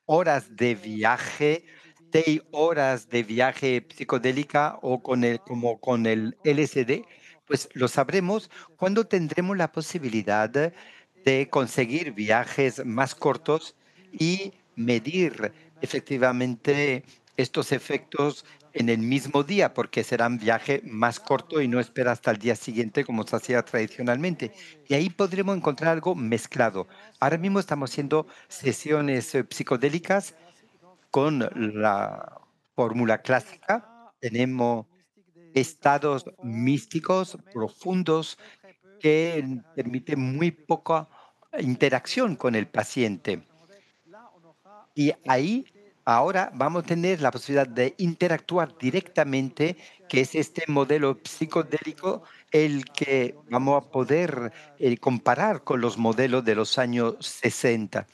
horas de viaje, 6 horas de viaje psicodélica o como con el LSD? Pues lo sabremos cuando tendremos la posibilidad de conseguir viajes más cortos y medir efectivamente estos efectos en el mismo día, porque serán viaje más corto y no espera hasta el día siguiente como se hacía tradicionalmente. Y ahí podremos encontrar algo mezclado. Ahora mismo estamos haciendo sesiones psicodélicas con la fórmula clásica. Tenemos estados místicos profundos que permiten muy poca interacción con el paciente. Y ahí ahora vamos a tener la posibilidad de interactuar directamente, que es este modelo psicodélico, el que vamos a poder comparar con los modelos de los años 60.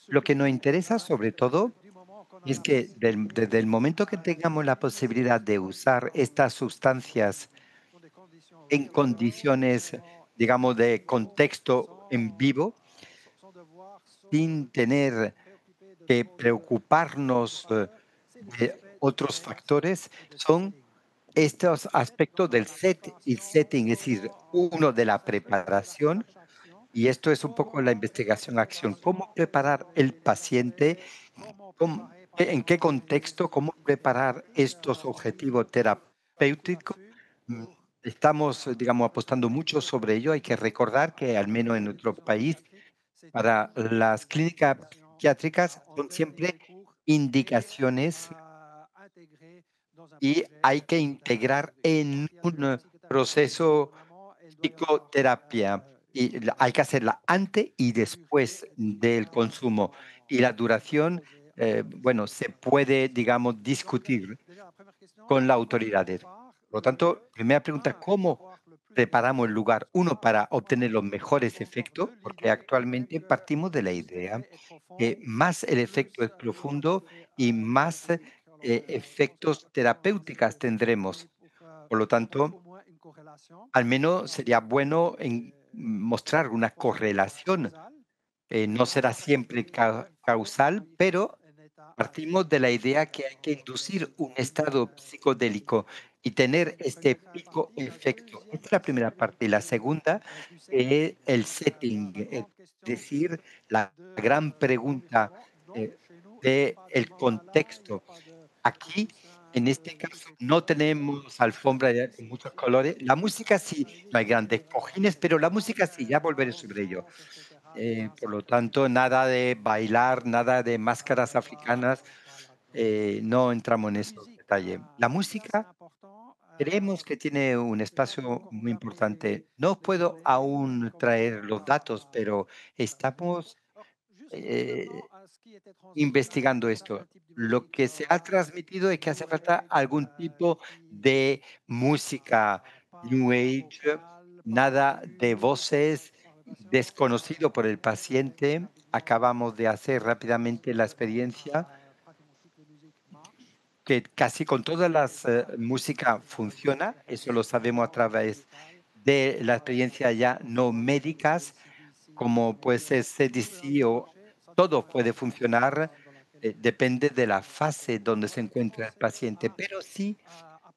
Lo que nos interesa sobre todo es que desde el momento que tengamos la posibilidad de usar estas sustancias en condiciones, digamos, de contexto en vivo, sin tener que preocuparnos de otros factores, son estos aspectos del set y setting, es decir, uno de la preparación, y esto es un poco la investigación-acción. ¿Cómo preparar el paciente? ¿En qué contexto? ¿Cómo preparar estos objetivos terapéuticos? Mm, Estamos, digamos, apostando mucho sobre ello. Hay que recordar que, al menos en nuestro país, para las clínicas psiquiátricas son siempre indicaciones y hay que integrar en un proceso psicoterapia y hay que hacerla antes y después del consumo. Y la duración, bueno, se puede, digamos, discutir con las autoridades. Por lo tanto, primera pregunta, ¿cómo preparamos el lugar? Uno, para obtener los mejores efectos, porque actualmente partimos de la idea que más el efecto es profundo y más efectos terapéuticos tendremos. Por lo tanto, al menos sería bueno mostrar una correlación. No será siempre causal, pero partimos de la idea que hay que inducir un estado psicodélico y tener este pico efecto. Esta es la primera parte. Y la segunda es el setting, es decir, la gran pregunta del contexto. Aquí, en este caso, no tenemos alfombra con muchos colores. La música sí, no hay grandes cojines, pero la música sí, ya volveré sobre ello. Por lo tanto, nada de bailar, nada de máscaras africanas, no entramos en esos detalles. La música creemos que tiene un espacio muy importante. No puedo aún traer los datos, pero estamos eh, investigando esto. Lo que se ha transmitido es que hace falta algún tipo de música New Age, nada de voces, desconocido por el paciente. Acabamos de hacer rápidamente la experiencia que casi con todas las música funciona, eso lo sabemos a través de la experiencia ya no médicas, como puede ser CDC o todo puede funcionar depende de la fase donde se encuentra el paciente, pero sí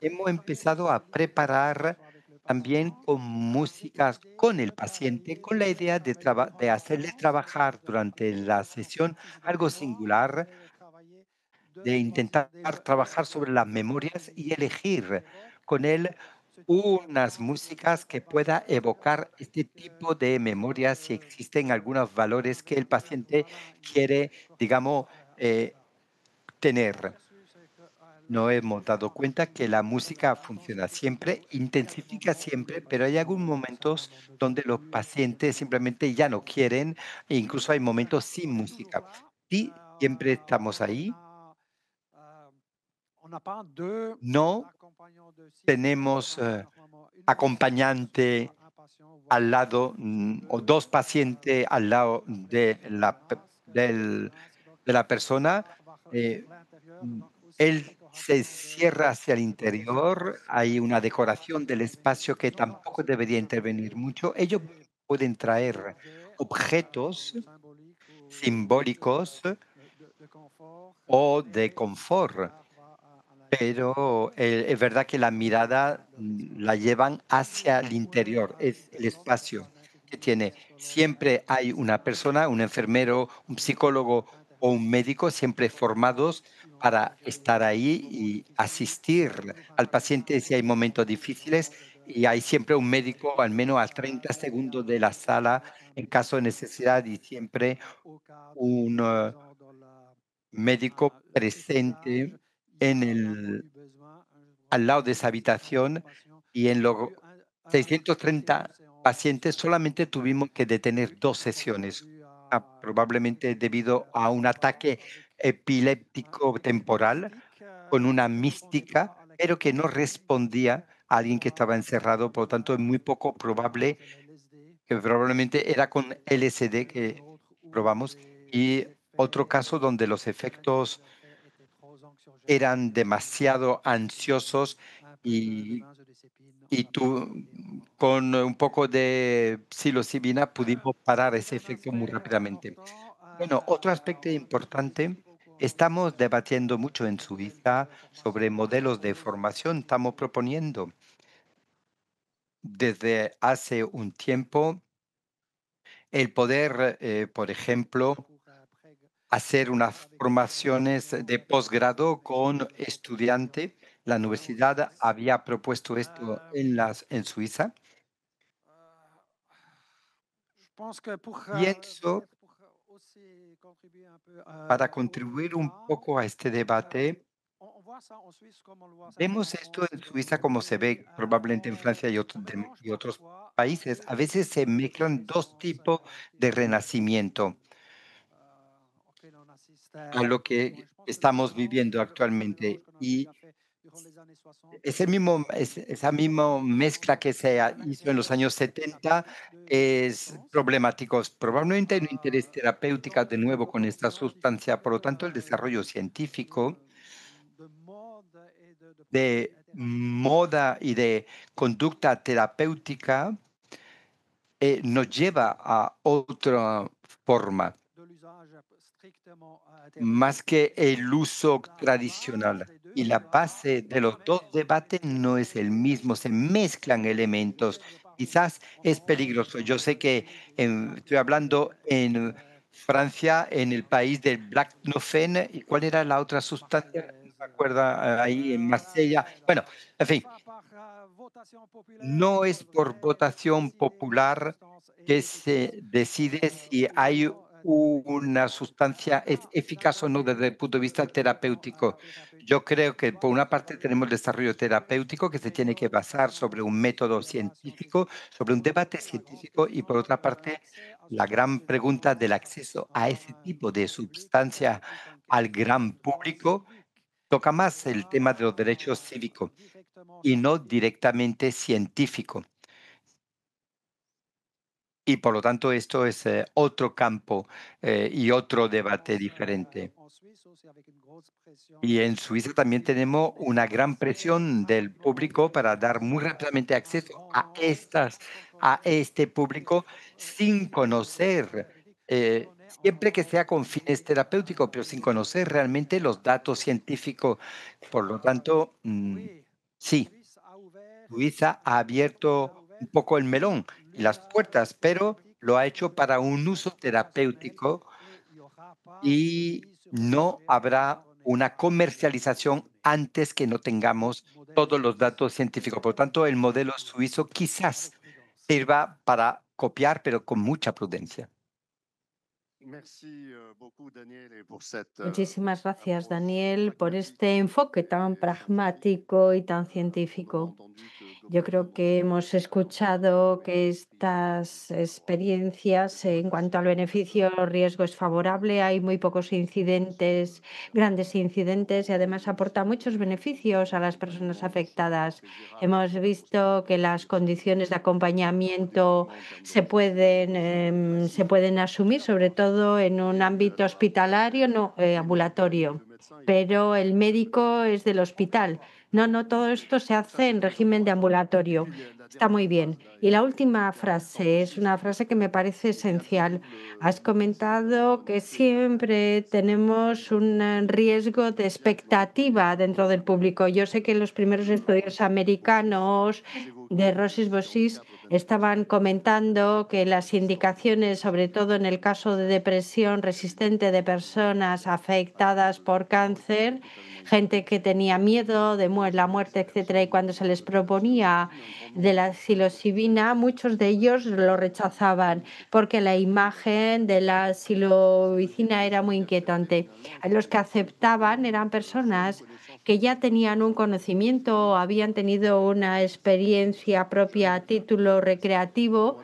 hemos empezado a preparar también con músicas con el paciente, con la idea de hacerle trabajar durante la sesión algo singular, de intentar trabajar sobre las memorias y elegir con él unas músicas que pueda evocar este tipo de memorias si existen algunos valores que el paciente quiere, digamos, tener. Nos hemos dado cuenta que la música funciona siempre, intensifica siempre, pero hay algunos momentos donde los pacientes simplemente ya no quieren e incluso hay momentos sin música. Sí, siempre estamos ahí. No tenemos acompañante al lado o dos pacientes al lado de la persona. eh, mm, Él se cierra hacia el interior, hay una decoración del espacio que tampoco debería intervenir mucho. Ellos pueden traer objetos simbólicos o de confort, pero es verdad que la mirada la llevan hacia el interior, es el espacio que tiene. Siempre hay una persona, un enfermero, un psicólogo o un médico, siempre formados para estar ahí y asistir al paciente si hay momentos difíciles. Y hay siempre un médico, al menos a 30 segundos de la sala, en caso de necesidad, y siempre un médico presente en al lado de esa habitación y en los 630 pacientes solamente tuvimos que detener 2 sesiones, probablemente debido a un ataque epiléptico temporal con una mística, pero que no respondía a alguien que estaba encerrado, por lo tanto, es muy poco probable que probablemente era con LSD que probamos. Y otro caso donde los efectos eran demasiado ansiosos y tú con un poco de psilocibina pudimos parar ese efecto muy rápidamente. Bueno, otro aspecto importante, estamos debatiendo mucho en Suiza sobre modelos de formación. Estamos proponiendo desde hace un tiempo el poder, por ejemplo, hacer unas formaciones de posgrado con estudiante. La universidad había propuesto esto en Suiza. Pienso, para contribuir un poco a este debate, vemos esto en Suiza como se ve probablemente en Francia y otros países. A veces se mezclan dos tipos de renacimiento a lo que estamos viviendo actualmente. Y esa misma mezcla que hizo en los años 70 es problemático. Probablemente hay un interés terapéutico de nuevo con esta sustancia. Por lo tanto, el desarrollo científico de moda y de conducta terapéutica nos lleva a otra forma, más que el uso tradicional. Y la base de los dos debates no es el mismo, se mezclan elementos. Quizás es peligroso. Yo sé que estoy hablando en Francia, en el país del Baclofen, ¿y cuál era la otra sustancia? No me acuerdo, ahí en Marsella. Bueno, en fin, no es por votación popular que se decide si hay una sustancia es eficaz o no desde el punto de vista terapéutico. Yo creo que por una parte tenemos el desarrollo terapéutico que se tiene que basar sobre un método científico, sobre un debate científico y por otra parte la gran pregunta del acceso a ese tipo de sustancia al gran público toca más el tema de los derechos cívicos y no directamente científico. Y por lo tanto, esto es otro campo y otro debate diferente. Y en Suiza también tenemos una gran presión del público para dar muy rápidamente acceso a este público sin conocer siempre que sea con fines terapéuticos, pero sin conocer realmente los datos científicos. Por lo tanto, sí, Luisa ha abierto un poco el melón y las puertas, pero lo ha hecho para un uso terapéutico y no habrá una comercialización antes que no tengamos todos los datos científicos. Por tanto, el modelo suizo quizás sirva para copiar, pero con mucha prudencia. Muchísimas gracias, Daniel, por este enfoque tan pragmático y tan científico. Yo creo que hemos escuchado que estas experiencias en cuanto al beneficio-riesgo es favorable. Hay muy pocos incidentes, grandes incidentes, y además aporta muchos beneficios a las personas afectadas. Hemos visto que las condiciones de acompañamiento se pueden asumir, sobre todo en un ámbito hospitalario, no ambulatorio, pero el médico es del hospital. No, todo esto se hace en régimen de ambulatorio. Está muy bien. Y la última frase es una frase que me parece esencial. Has comentado que siempre tenemos un riesgo de expectativa dentro del público. Yo sé que los primeros estudios americanos de Rosis Bosis estaban comentando que las indicaciones, sobre todo en el caso de depresión resistente de personas afectadas por cáncer, gente que tenía miedo de la muerte, etcétera, y cuando se les proponía de la psilocibina, muchos de ellos lo rechazaban porque la imagen de la psilocibina era muy inquietante. Los que aceptaban eran personas que ya tenían un conocimiento, habían tenido una experiencia propia a título recreativo.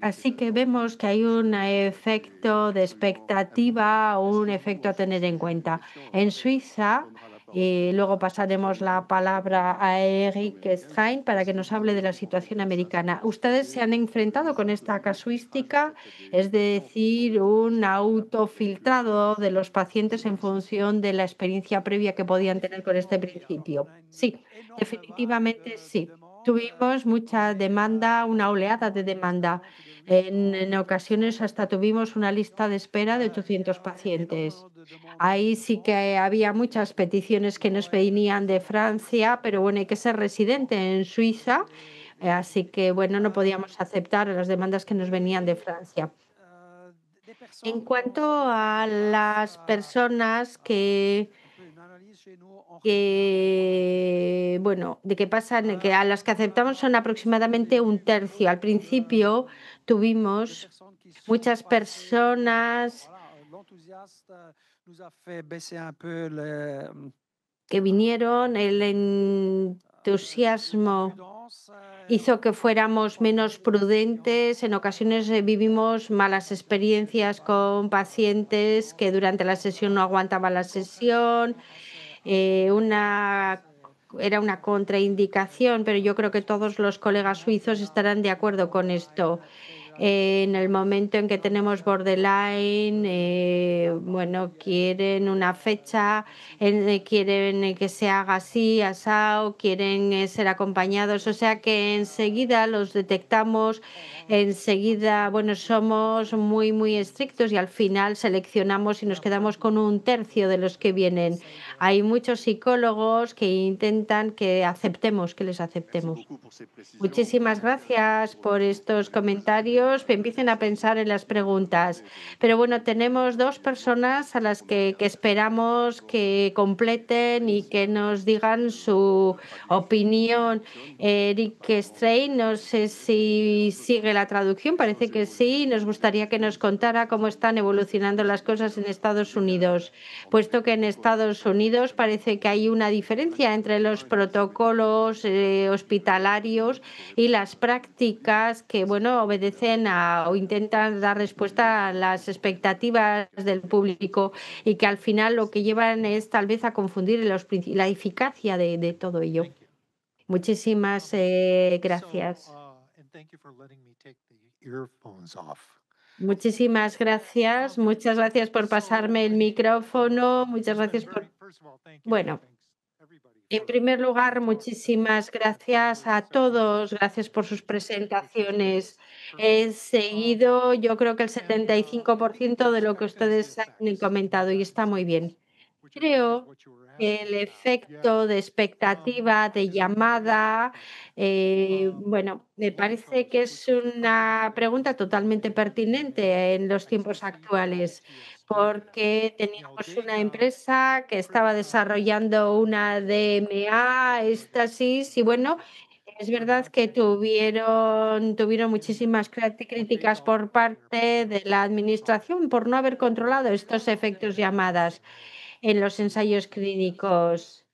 Así que vemos que hay un efecto de expectativa, un efecto a tener en cuenta. En Suiza, y luego pasaremos la palabra a Eric Stein para que nos hable de la situación americana. ¿Ustedes se han enfrentado con esta casuística, es decir, un autofiltrado de los pacientes en función de la experiencia previa que podían tener con este principio? Sí, definitivamente sí. Tuvimos mucha demanda, una oleada de demanda. En ocasiones hasta tuvimos una lista de espera de 800 pacientes. Ahí sí que había muchas peticiones que nos venían de Francia, pero bueno, hay que ser residente en Suiza, así que bueno, no podíamos aceptar las demandas que nos venían de Francia. En cuanto a las personas bueno, de qué pasan, que a las que aceptamos son aproximadamente un tercio. Al principio tuvimos muchas personas que vinieron, el entusiasmo hizo que fuéramos menos prudentes. En ocasiones vivimos malas experiencias con pacientes que durante la sesión no aguantaban la sesión. Era una contraindicación, pero yo creo que todos los colegas suizos estarán de acuerdo con esto. En el momento en que tenemos borderline, bueno, quieren una fecha, quieren que se haga así, asao, quieren ser acompañados, o sea que enseguida los detectamos, enseguida, bueno, somos muy estrictos y al final seleccionamos y nos quedamos con un tercio de los que vienen. Hay muchos psicólogos que intentan que aceptemos, que les aceptemos. Muchísimas gracias por estos comentarios. Empiecen a pensar en las preguntas. Pero bueno, tenemos dos personas a las que esperamos que completen y que nos digan su opinión. Eric Strain, no sé si sigue la traducción, parece que sí. Nos gustaría que nos contara cómo están evolucionando las cosas en Estados Unidos, puesto que en Estados Unidos parece que hay una diferencia entre los protocolos hospitalarios y las prácticas que, bueno, obedecen o intentan dar respuesta a las expectativas del público y que al final lo que llevan es tal vez a confundir la eficacia de todo ello. Muchísimas gracias. Muchísimas gracias. Muchas gracias por pasarme el micrófono. Muchas gracias por... Bueno. En primer lugar, muchísimas gracias a todos, gracias por sus presentaciones. He seguido, yo creo que el 75% de lo que ustedes han comentado y está muy bien. Creo que el efecto de expectativa, de llamada, bueno, me parece que es una pregunta totalmente pertinente en los tiempos actuales, porque teníamos una empresa que estaba desarrollando una DMA, éxtasis, y bueno, es verdad que tuvieron muchísimas críticas por parte de la administración por no haber controlado estos efectos llamadas en los ensayos clínicos.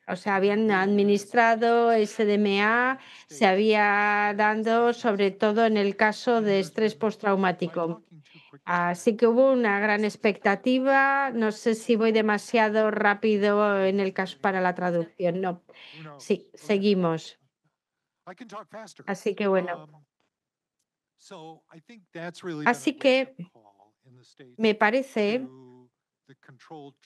O sea, habían administrado SDMA, se había dado sobre todo en el caso de estrés postraumático. Así que hubo una gran expectativa. No sé si voy demasiado rápido en el caso para la traducción. No, sí, seguimos. Así que bueno, así que me parece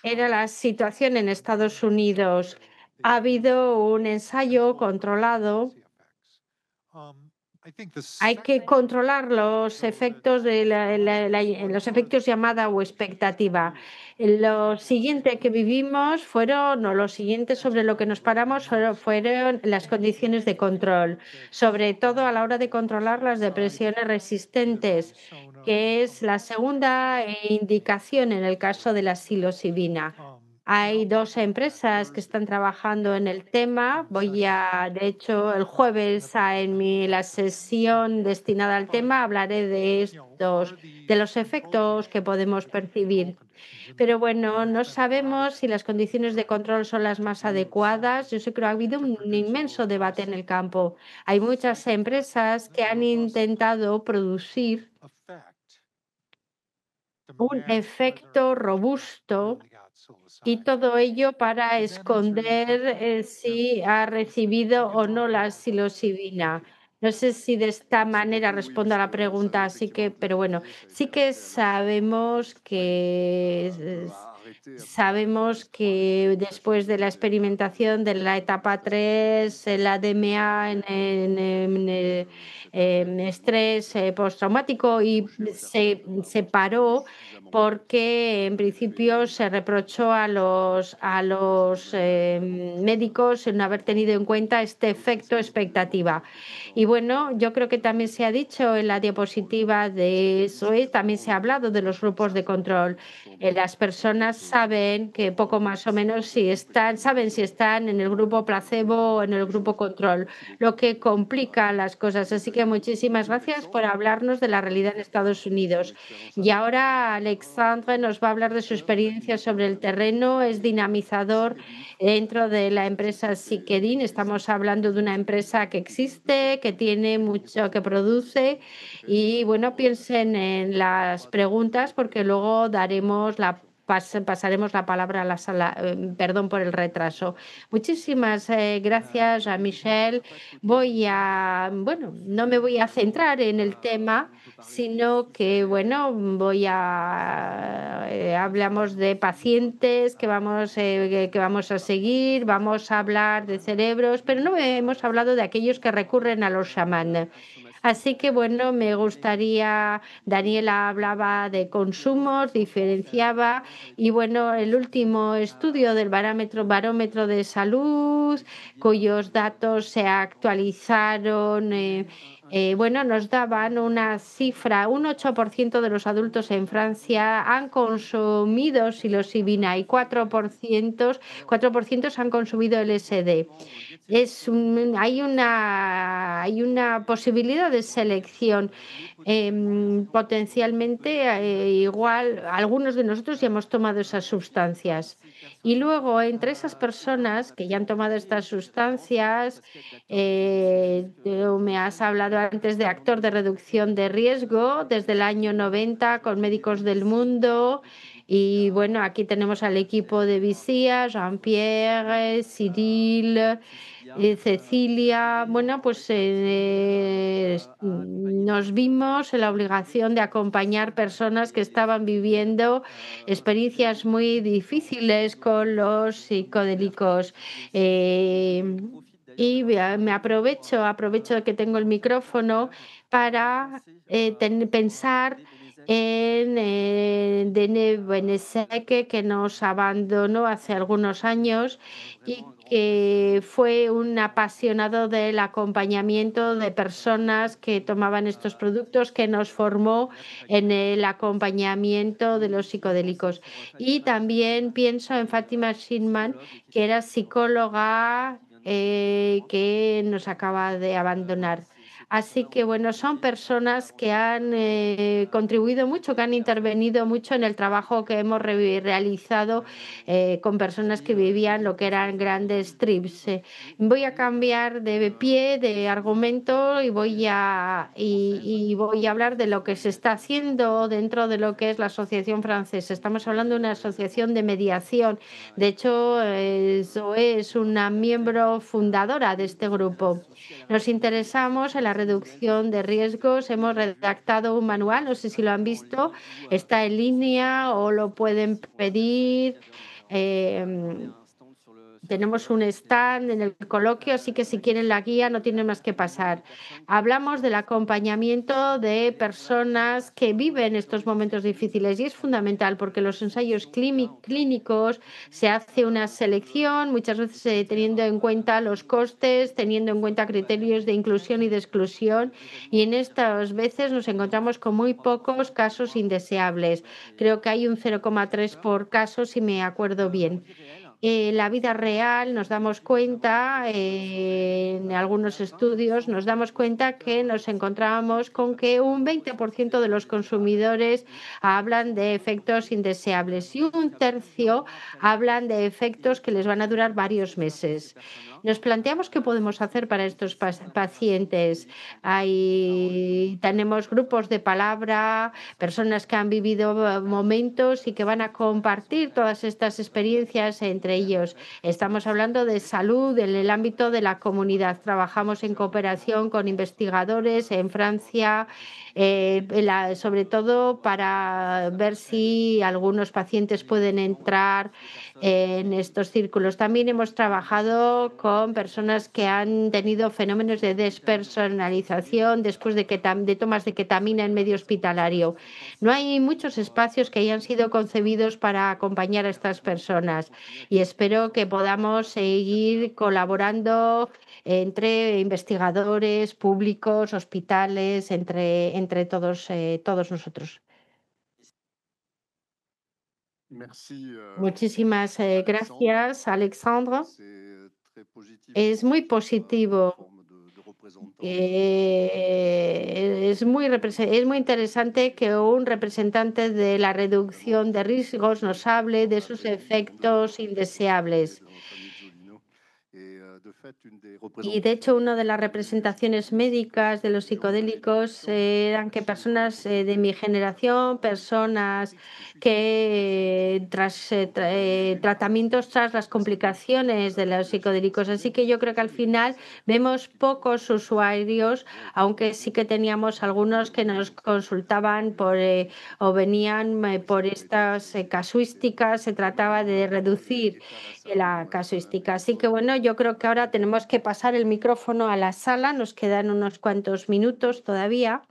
era la situación en Estados Unidos. Ha habido un ensayo controlado. Hay que controlar los efectos de los efectos llamada o expectativa. Lo siguiente que vivimos fueron, o lo siguiente sobre lo que nos paramos fueron las condiciones de control, sobre todo a la hora de controlar las depresiones resistentes, que es la segunda indicación en el caso de la psilocibina. Hay dos empresas que están trabajando en el tema. De hecho, el jueves la sesión destinada al tema hablaré de los efectos que podemos percibir. Pero bueno, no sabemos si las condiciones de control son las más adecuadas. Yo sé que ha habido un inmenso debate en el campo. Hay muchas empresas que han intentado producir un efecto robusto y todo ello para esconder si ha recibido o no la psilocibina. No sé si de esta manera respondo a la pregunta, así que, pero bueno, sí que sabemos que después de la experimentación de la etapa 3, la DMA en estrés postraumático y se paró porque en principio se reprochó a los médicos el no haber tenido en cuenta este efecto expectativa. Y bueno, yo creo que también se ha dicho en la diapositiva de SOE, también se ha hablado de los grupos de control. Las personas saben que poco más o menos saben si están en el grupo placebo o en el grupo control, lo que complica las cosas. Así que muchísimas gracias por hablarnos de la realidad en Estados Unidos. Y ahora Alexandre nos va a hablar de su experiencia sobre el terreno. Es dinamizador dentro de la empresa Sikedin. Estamos hablando de una empresa que existe, que tiene mucho, que produce. Y bueno, piensen en las preguntas porque luego pasaremos la palabra a la sala. Perdón por el retraso. Muchísimas gracias a Michelle. Bueno, no me voy a centrar en el tema, sino que, bueno, hablamos de pacientes que vamos a seguir, vamos a hablar de cerebros, pero no hemos hablado de aquellos que recurren a los chamán. Así que, bueno, me gustaría, Daniela hablaba de consumos, diferenciaba, y bueno, el último estudio del barómetro de salud, cuyos datos se actualizaron, bueno, nos daban una cifra, un 8% de los adultos en Francia han consumido psilocibina y 4% han consumido LSD. Hay una posibilidad de selección. Potencialmente, igual, algunos de nosotros ya hemos tomado esas sustancias. Y luego, entre esas personas que ya han tomado estas sustancias, tú me has hablado antes de actor de reducción de riesgo desde el año 90 con Médicos del Mundo. Y bueno, aquí tenemos al equipo de Vicía, Jean-Pierre, Cyril, Cecilia. Bueno, pues nos vimos en la obligación de acompañar personas que estaban viviendo experiencias muy difíciles con los psicodélicos. Y me aprovecho de que tengo el micrófono para pensar en Denis Beneseke, que nos abandonó hace algunos años y que fue un apasionado del acompañamiento de personas que tomaban estos productos, que nos formó en el acompañamiento de los psicodélicos. Y también pienso en Fátima Shinman, que era psicóloga que nos acaba de abandonar. Así que bueno, son personas que han contribuido mucho, que han intervenido mucho en el trabajo que hemos realizado con personas que vivían lo que eran grandes trips. Voy a cambiar de pie, de argumento y voy a hablar de lo que se está haciendo dentro de lo que es la Asociación Francesa. Estamos hablando de una asociación de mediación. De hecho, Zoe es una miembro fundadora de este grupo. Nos interesamos en la reducción de riesgos. Hemos redactado un manual, no sé si lo han visto, está en línea o lo pueden pedir. Tenemos un stand en el coloquio, así que si quieren la guía no tienen más que pasar. Hablamos del acompañamiento de personas que viven estos momentos difíciles y es fundamental porque los ensayos clínicos se hace una selección, muchas veces teniendo en cuenta los costes, teniendo en cuenta criterios de inclusión y de exclusión, y en estas veces nos encontramos con muy pocos casos indeseables. Creo que hay un 0,3 por caso, si me acuerdo bien. En la vida real nos damos cuenta, en algunos estudios nos damos cuenta que nos encontramos con que un 20% de los consumidores hablan de efectos indeseables y un tercio hablan de efectos que les van a durar varios meses. Nos planteamos qué podemos hacer para estos pacientes. Tenemos grupos de palabra, personas que han vivido momentos y que van a compartir todas estas experiencias entre ellos. Estamos hablando de salud en el ámbito de la comunidad. Trabajamos en cooperación con investigadores en Francia, sobre todo para ver si algunos pacientes pueden entrar en estos círculos. También hemos trabajado con personas que han tenido fenómenos de despersonalización después de tomas de ketamina en medio hospitalario. No hay muchos espacios que hayan sido concebidos para acompañar a estas personas y espero que podamos seguir colaborando entre investigadores, públicos, hospitales, entre todos nosotros. Muchísimas gracias, Alexandre. Es muy positivo. Es muy interesante que un representante de la reducción de riesgos nos hable de sus efectos indeseables. Y de hecho, una de las representaciones médicas de los psicodélicos eran que personas de mi generación, personas que tras tratamientos tras las complicaciones de los psicodélicos. Así que yo creo que al final vemos pocos usuarios, aunque sí que teníamos algunos que nos consultaban o venían por estas casuísticas. Se trataba de reducir la casuística. Así que bueno, yo creo que ahora tenemos que pasar el micrófono a la sala. Nos quedan unos cuantos minutos todavía.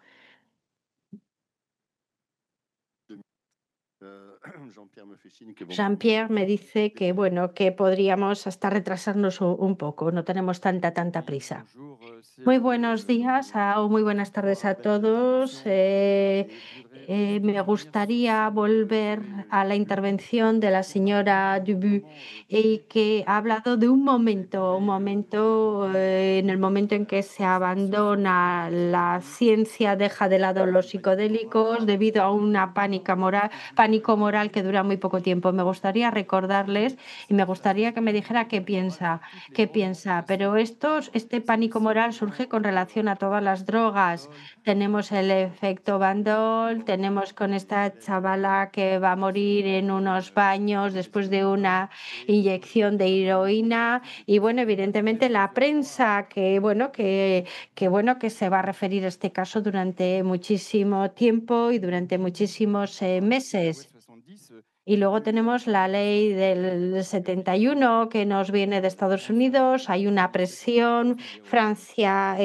Jean-Pierre me dice que bueno, que podríamos hasta retrasarnos un poco, no tenemos tanta prisa. Muy buenos días o muy buenas tardes a todos. Me gustaría volver a la intervención de la señora Dubu y que ha hablado de un momento en el momento en que se abandona la ciencia, deja de lado los psicodélicos debido a una pánico moral que dura muy poco tiempo. Me gustaría recordarles y me gustaría que me dijera qué piensa. Pero este pánico moral surge con relación a todas las drogas. Tenemos el efecto Bandol, tenemos con esta chavala que va a morir en unos baños después de una inyección de heroína y bueno, evidentemente la prensa que se va a referir a este caso durante muchísimo tiempo y durante muchísimos meses. Y luego tenemos la ley del 71 que nos viene de Estados Unidos. Hay una presión. Francia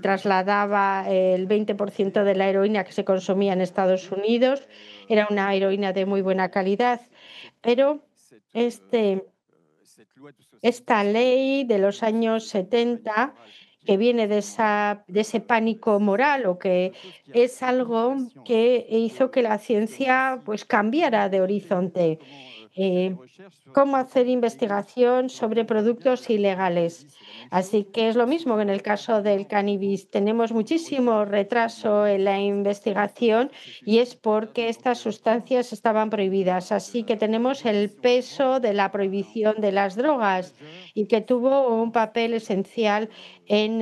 trasladaba el 20% de la heroína que se consumía en Estados Unidos. Era una heroína de muy buena calidad. Pero esta ley de los años 70 que viene de ese pánico moral o que es algo que hizo que la ciencia pues cambiara de horizonte. Cómo hacer investigación sobre productos ilegales. Así que es lo mismo que en el caso del cannabis. Tenemos muchísimo retraso en la investigación y es porque estas sustancias estaban prohibidas. Así que tenemos el peso de la prohibición de las drogas y que tuvo un papel esencial en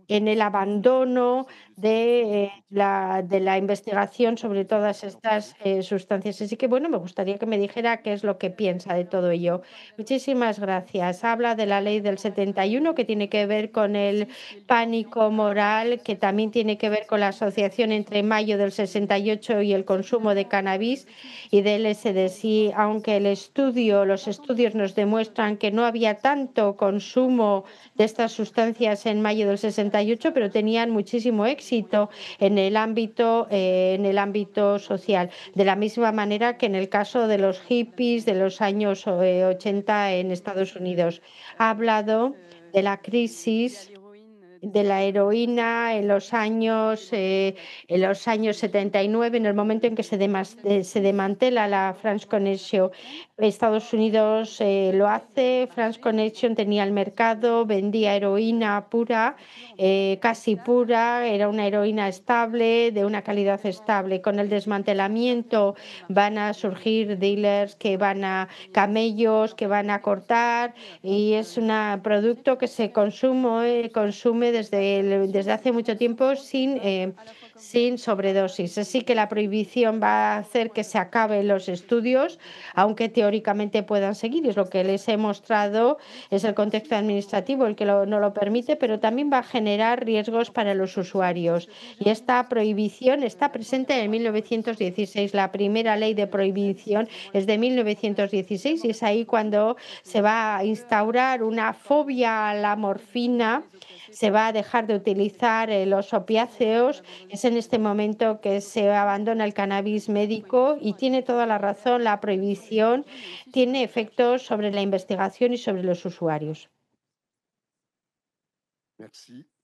el abandono de la investigación sobre todas estas sustancias. Así que, bueno, me gustaría que me dijera qué es lo que piensa de todo ello. Muchísimas gracias. Habla de la ley del 71 que tiene que ver con el pánico moral, que también tiene que ver con la asociación entre mayo del 68 y el consumo de cannabis y del LSD. Aunque los estudios nos demuestran que no había tanto consumo de estas sustancias en mayo del 68, pero tenían muchísimo éxito en el ámbito social, de la misma manera que en el caso de los hippies de los años 80 en Estados Unidos. Ha hablado de la crisis de la heroína en los años 79, en el momento en que se desmantela la France Connection. Estados Unidos lo hace. France Connection tenía el mercado, vendía heroína pura, casi pura, era una heroína estable, de una calidad estable. Con el desmantelamiento van a surgir dealers camellos que van a cortar y es un producto que se consume desde hace mucho tiempo sin sobredosis. Así que la prohibición va a hacer que se acaben los estudios, aunque teóricamente puedan seguir. Es lo que les he mostrado, es el contexto administrativo el que no lo permite, pero también va a generar riesgos para los usuarios. Y esta prohibición está presente en 1916. La primera ley de prohibición es de 1916 y es ahí cuando se va a instaurar una fobia a la morfina. Se va a dejar de utilizar los opiáceos. Es en este momento que se abandona el cannabis médico y tiene toda la razón, la prohibición tiene efectos sobre la investigación y sobre los usuarios.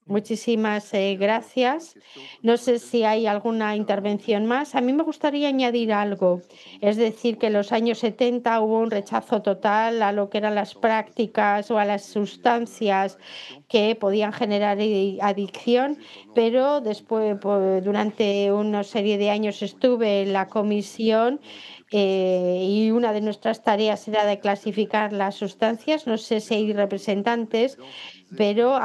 Muchísimas gracias. No sé si hay alguna intervención más. A mí me gustaría añadir algo. Es decir, que en los años 70 hubo un rechazo total a lo que eran las prácticas o a las sustancias que podían generar adicción, pero después, durante una serie de años estuve en la comisión y una de nuestras tareas era de clasificar las sustancias. No sé si hay representantes, pero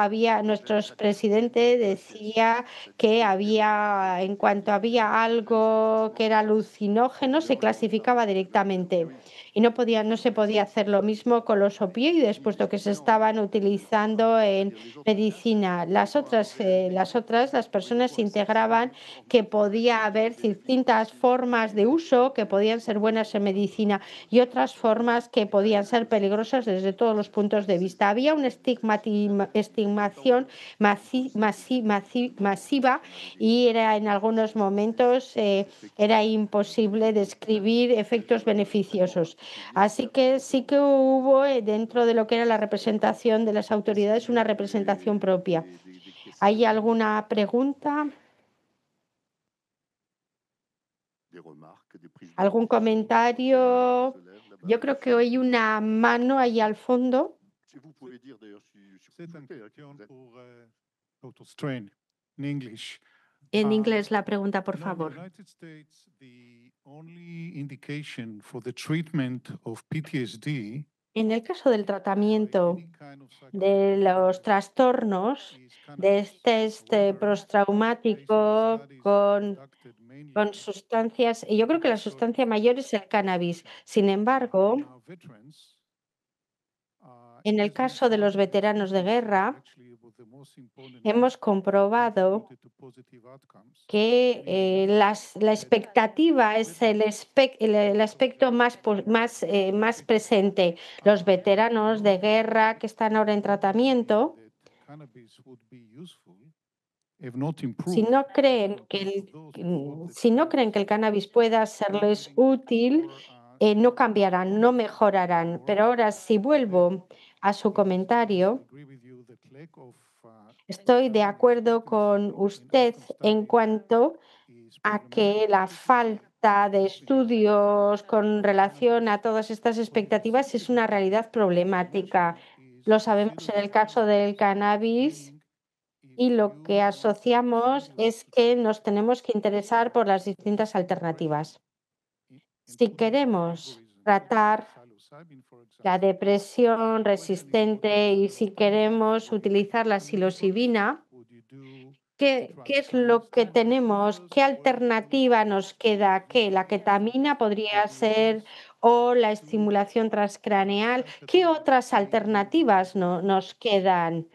nuestro presidente decía que en cuanto había algo que era alucinógeno, se clasificaba directamente. Y no se podía hacer lo mismo con los opioides, puesto que se estaban utilizando en medicina. Las personas integraban que podía haber distintas formas de uso que podían ser buenas en medicina y otras formas que podían ser peligrosas desde todos los puntos de vista. Había una estigmación masiva y en algunos momentos era imposible describir efectos beneficiosos. Así que sí que hubo dentro de lo que era la representación de las autoridades una representación propia. ¿Hay alguna pregunta? ¿Algún comentario? Yo creo que oí una mano ahí al fondo. En inglés la pregunta, por favor. only indication for the treatment of PTSD En el caso del by tratamiento any kind of de los trastornos is de cannabis. este However, postraumático studies con conducted mainly sustancias, y yo creo que la sustancia mayor es el cannabis. Sin embargo, in our veterans, en el it has been caso de los found that veteranos de PTSD guerra, actually was the most important hemos comprobado contributed to positive outcomes. que la expectativa es el aspecto más presente. Los veteranos de guerra que están ahora en tratamiento, That cannabis would be useful if not si improved. no creen que si no creen que el cannabis pueda serles útil, no cambiarán, no mejorarán. Pero ahora, si vuelvo a su comentario, Agree with you that lack of estoy de acuerdo con usted en cuanto is a que la falta de estudios con relación a todas estas expectativas es una realidad problemática. Lo sabemos en el caso del cannabis y lo que asociamos es que nos tenemos que interesar por las distintas alternativas. Si queremos tratar la depresión resistente y si queremos utilizar la psilocibina, ¿qué es lo que tenemos? ¿Qué alternativa nos queda? ¿Qué? ¿La ketamina podría ser o la estimulación transcraneal? ¿Qué otras alternativas nos quedan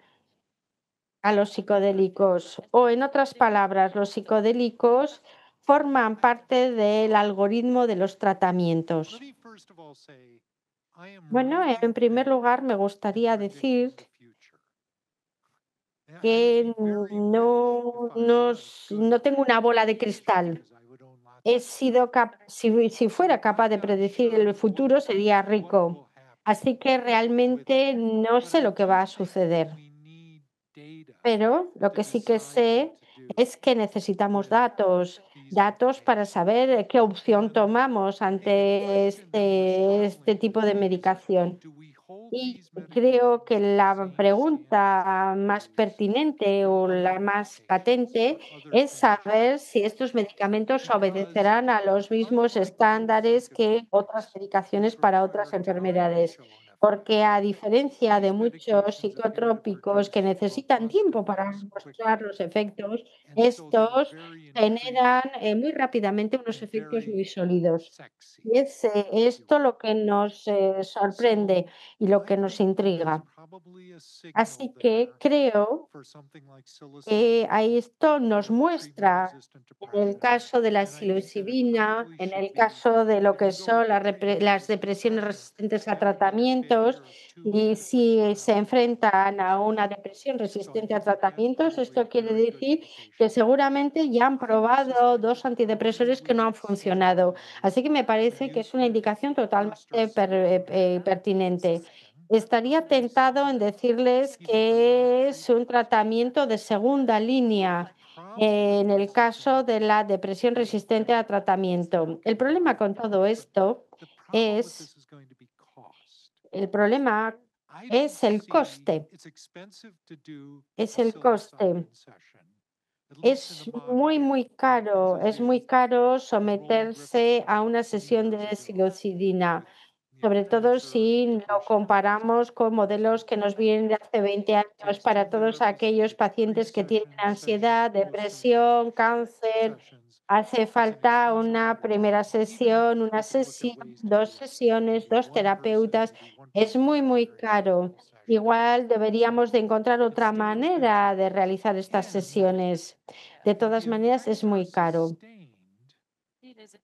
a los psicodélicos? O en otras palabras, los psicodélicos forman parte del algoritmo de los tratamientos. Bueno, en primer lugar me gustaría decir que no tengo una bola de cristal. Si fuera capaz de predecir el futuro, sería rico. Así que realmente no sé lo que va a suceder. Pero lo que sí que sé es que necesitamos datos para saber qué opción tomamos ante este tipo de medicación. Y creo que la pregunta más pertinente o la más patente es saber si estos medicamentos obedecerán a los mismos estándares que otras medicaciones para otras enfermedades. Porque a diferencia de muchos psicotrópicos que necesitan tiempo para mostrar los efectos, estos generan muy rápidamente unos efectos muy sólidos. Y es esto lo que nos sorprende y lo que nos intriga. Así que creo que esto nos muestra, en el caso de la psilocibina, en el caso de lo que son las depresiones resistentes a tratamientos, y si se enfrentan a una depresión resistente a tratamientos, esto quiere decir que seguramente ya han probado dos antidepresores que no han funcionado. Así que me parece que es una indicación totalmente pertinente. Estaría tentado en decirles que es un tratamiento de segunda línea en el caso de la depresión resistente a tratamiento. El problema con todo esto es el problema es el coste. Es el coste. Es muy caro someterse a una sesión de psilocibina, sobre todo si lo comparamos con modelos que nos vienen de hace 20 años para todos aquellos pacientes que tienen ansiedad, depresión, cáncer. Hace falta una primera sesión, una sesión, dos sesiones, dos terapeutas. Es muy caro. Igual deberíamos de encontrar otra manera de realizar estas sesiones. De todas maneras, es muy caro.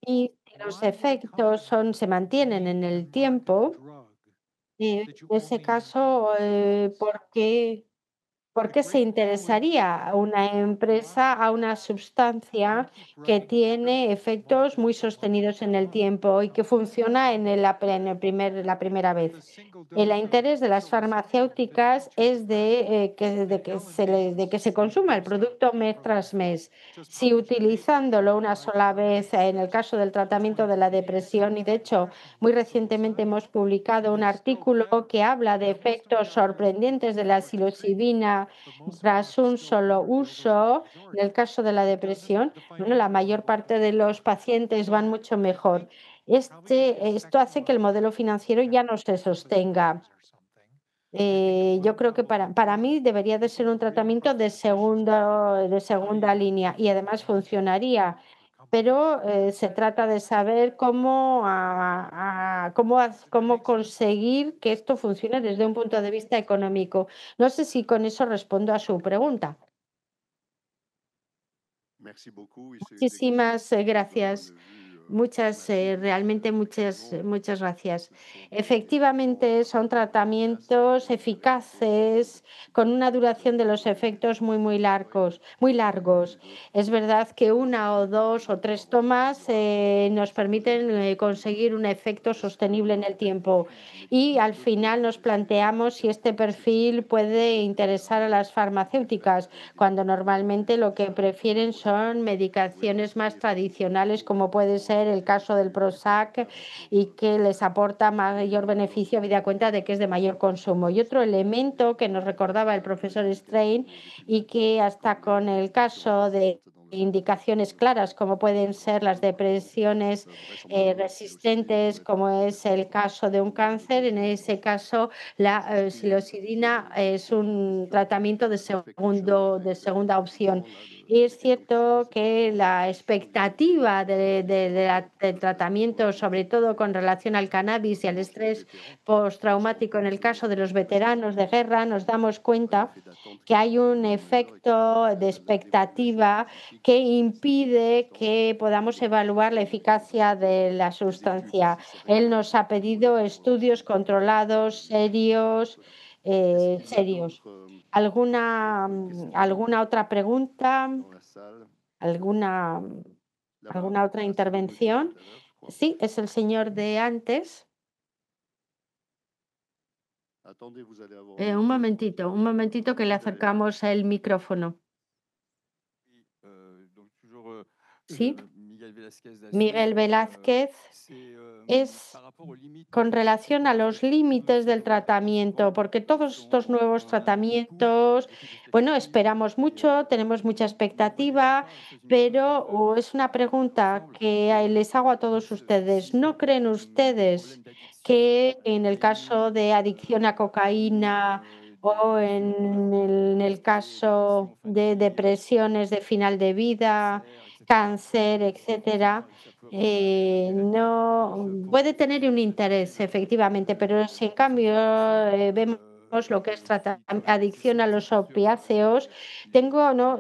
Y si los efectos se mantienen en el tiempo, en ese caso, ¿por qué se interesaría a una empresa a una sustancia que tiene efectos muy sostenidos en el tiempo y que funciona la primera vez? El interés de las farmacéuticas es de que se consuma el producto mes tras mes. Si utilizándolo una sola vez en el caso del tratamiento de la depresión, y de hecho muy recientemente hemos publicado un artículo que habla de efectos sorprendentes de la psilocibina vida tras un solo uso. En el caso de la depresión, bueno, la mayor parte de los pacientes van mucho mejor. Esto hace que el modelo financiero ya no se sostenga. Yo creo que para mí debería de ser un tratamiento de segunda línea y además funcionaría, pero se trata de saber cómo conseguir que esto funcione desde un punto de vista económico. No sé si con eso respondo a su pregunta. Muchísimas gracias. Realmente muchas gracias. Efectivamente, son tratamientos eficaces con una duración de los efectos muy largos, muy largos. Es verdad que una o dos o tres tomas nos permiten conseguir un efecto sostenible en el tiempo y al final nos planteamos si este perfil puede interesar a las farmacéuticas, cuando normalmente lo que prefieren son medicaciones más tradicionales, como puede ser el caso del Prozac, y que les aporta mayor beneficio habida cuenta de que es de mayor consumo. Y otro elemento que nos recordaba el profesor Strain, y que hasta con el caso de indicaciones claras, como pueden ser las depresiones resistentes, como es el caso de un cáncer, en ese caso la psilocibina es un tratamiento de segunda opción. Y es cierto que la expectativa del tratamiento, sobre todo con relación al cannabis y al estrés postraumático en el caso de los veteranos de guerra, nos damos cuenta que hay un efecto de expectativa que impide que podamos evaluar la eficacia de la sustancia. Él nos ha pedido estudios controlados, serios. ¿Alguna otra pregunta? ¿Alguna, ¿Alguna otra intervención? Sí, es el señor de antes. Un momentito que le acercamos el micrófono. Sí, Miguel Velázquez es con relación a los límites del tratamiento, porque todos estos nuevos tratamientos, bueno, esperamos mucho, tenemos mucha expectativa, pero es una pregunta que les hago a todos ustedes. ¿No creen ustedes que en el caso de adicción a cocaína o en el caso de depresiones de final de vida, cáncer, etcétera, no puede tener un interés, efectivamente, pero si en cambio vemos lo que es adicción a los opiáceos,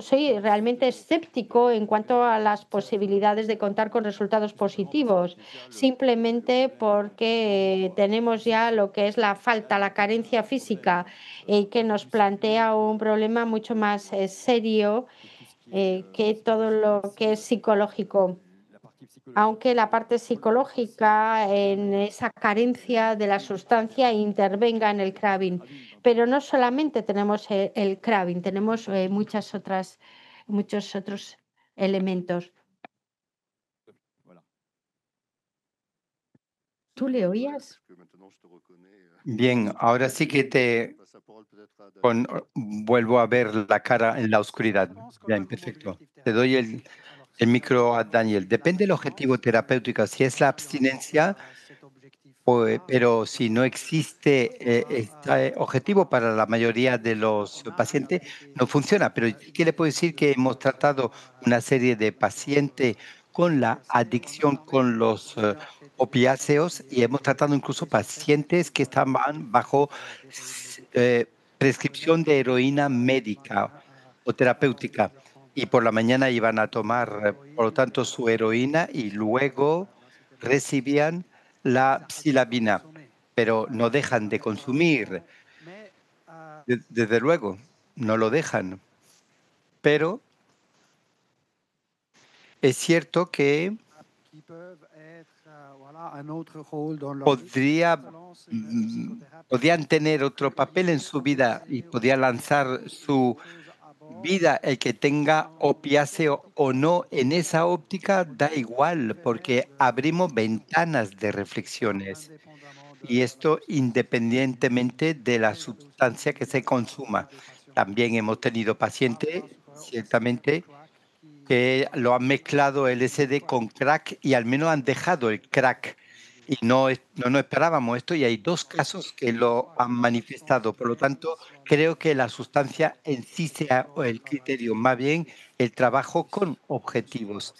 soy realmente escéptico en cuanto a las posibilidades de contar con resultados positivos, simplemente porque tenemos ya lo que es la falta, la carencia física, que nos plantea un problema mucho más serio que todo lo que es psicológico, aunque la parte psicológica en esa carencia de la sustancia intervenga en el craving. Pero no solamente tenemos el craving, tenemos muchos otros elementos. ¿Tú le oías? Bien, ahora sí que vuelvo a ver la cara en la oscuridad. Bien, perfecto. Te doy el micro a Daniel. Depende del objetivo terapéutico. Si es la abstinencia, pero si no existe este objetivo para la mayoría de los pacientes, no funciona. Pero sí que le puedo decir que hemos tratado una serie de pacientes con la adicción con los opiáceos y hemos tratado incluso pacientes que estaban bajo prescripción de heroína médica o terapéutica y por la mañana iban a tomar, por lo tanto, su heroína y luego recibían la psilabina, pero no dejan de consumir. Desde luego, no lo dejan. Pero es cierto que podían tener otro papel en su vida y podían lanzar su vida, el que tenga opiáceo o no, en esa óptica da igual, porque abrimos ventanas de reflexiones. Y esto independientemente de la sustancia que se consuma. También hemos tenido pacientes, ciertamente, que lo han mezclado LSD con crack y al menos han dejado el crack. Y no nos esperábamos esto y hay 2 casos que lo han manifestado. Por lo tanto, creo que la sustancia en sí sea el criterio, más bien el trabajo con objetivos,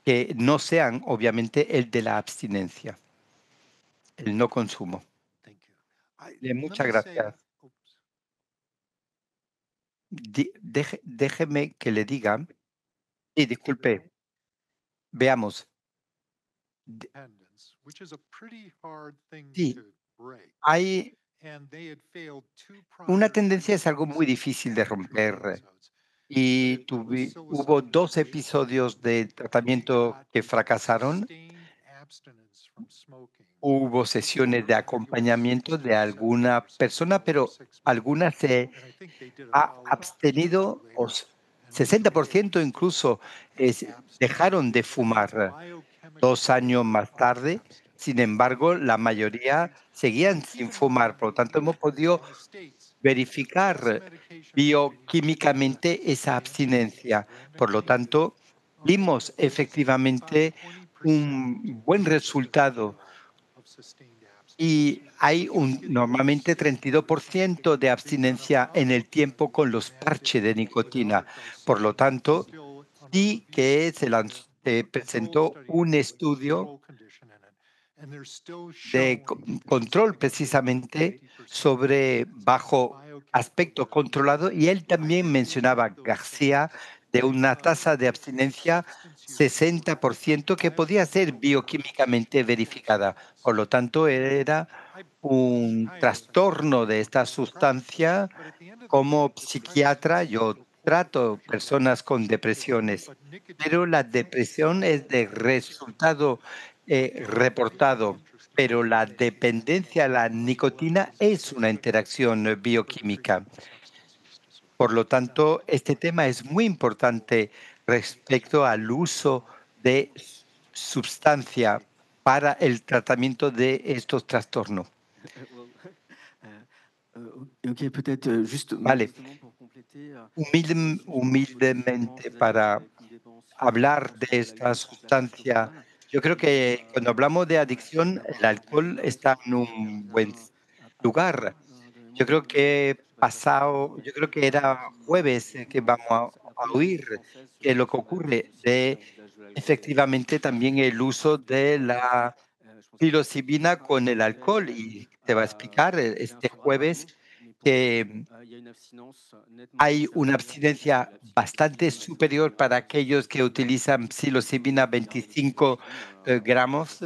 que no sean obviamente el de la abstinencia, el no consumo. Bien, muchas gracias. Déjeme que le diga. Sí, disculpe. Veamos. Sí, hay una tendencia, es algo muy difícil de romper. Y hubo 2 episodios de tratamiento que fracasaron. Hubo sesiones de acompañamiento de alguna persona, pero alguna se ha abstenido, 60% incluso dejaron de fumar 2 años más tarde. Sin embargo, la mayoría seguían sin fumar. Por lo tanto, hemos podido verificar bioquímicamente esa abstinencia. Por lo tanto, vimos efectivamente un buen resultado y hay normalmente 32% de abstinencia en el tiempo con los parches de nicotina. Por lo tanto, sí que se presentó un estudio de control precisamente sobre bajo aspecto controlado y él también mencionaba, García, de una tasa de abstinencia 60% que podía ser bioquímicamente verificada. Por lo tanto, era un trastorno de esta sustancia. Como psiquiatra, yo trato personas con depresiones, pero la depresión es de resultado reportado, pero la dependencia a la nicotina es una interacción bioquímica. Por lo tanto, este tema es muy importante respecto al uso de sustancia para el tratamiento de estos trastornos. OK, peut-être, juste Vale. justement pour compléter, Humildemente, para hablar de esta sustancia, yo creo que cuando hablamos de adicción, el alcohol está en un buen lugar. Yo creo que era jueves que vamos a oír que lo que ocurre de efectivamente también el uso de la psilocibina con el alcohol y te va a explicar este jueves que hay una abstinencia bastante superior para aquellos que utilizan psilocibina 25 gramos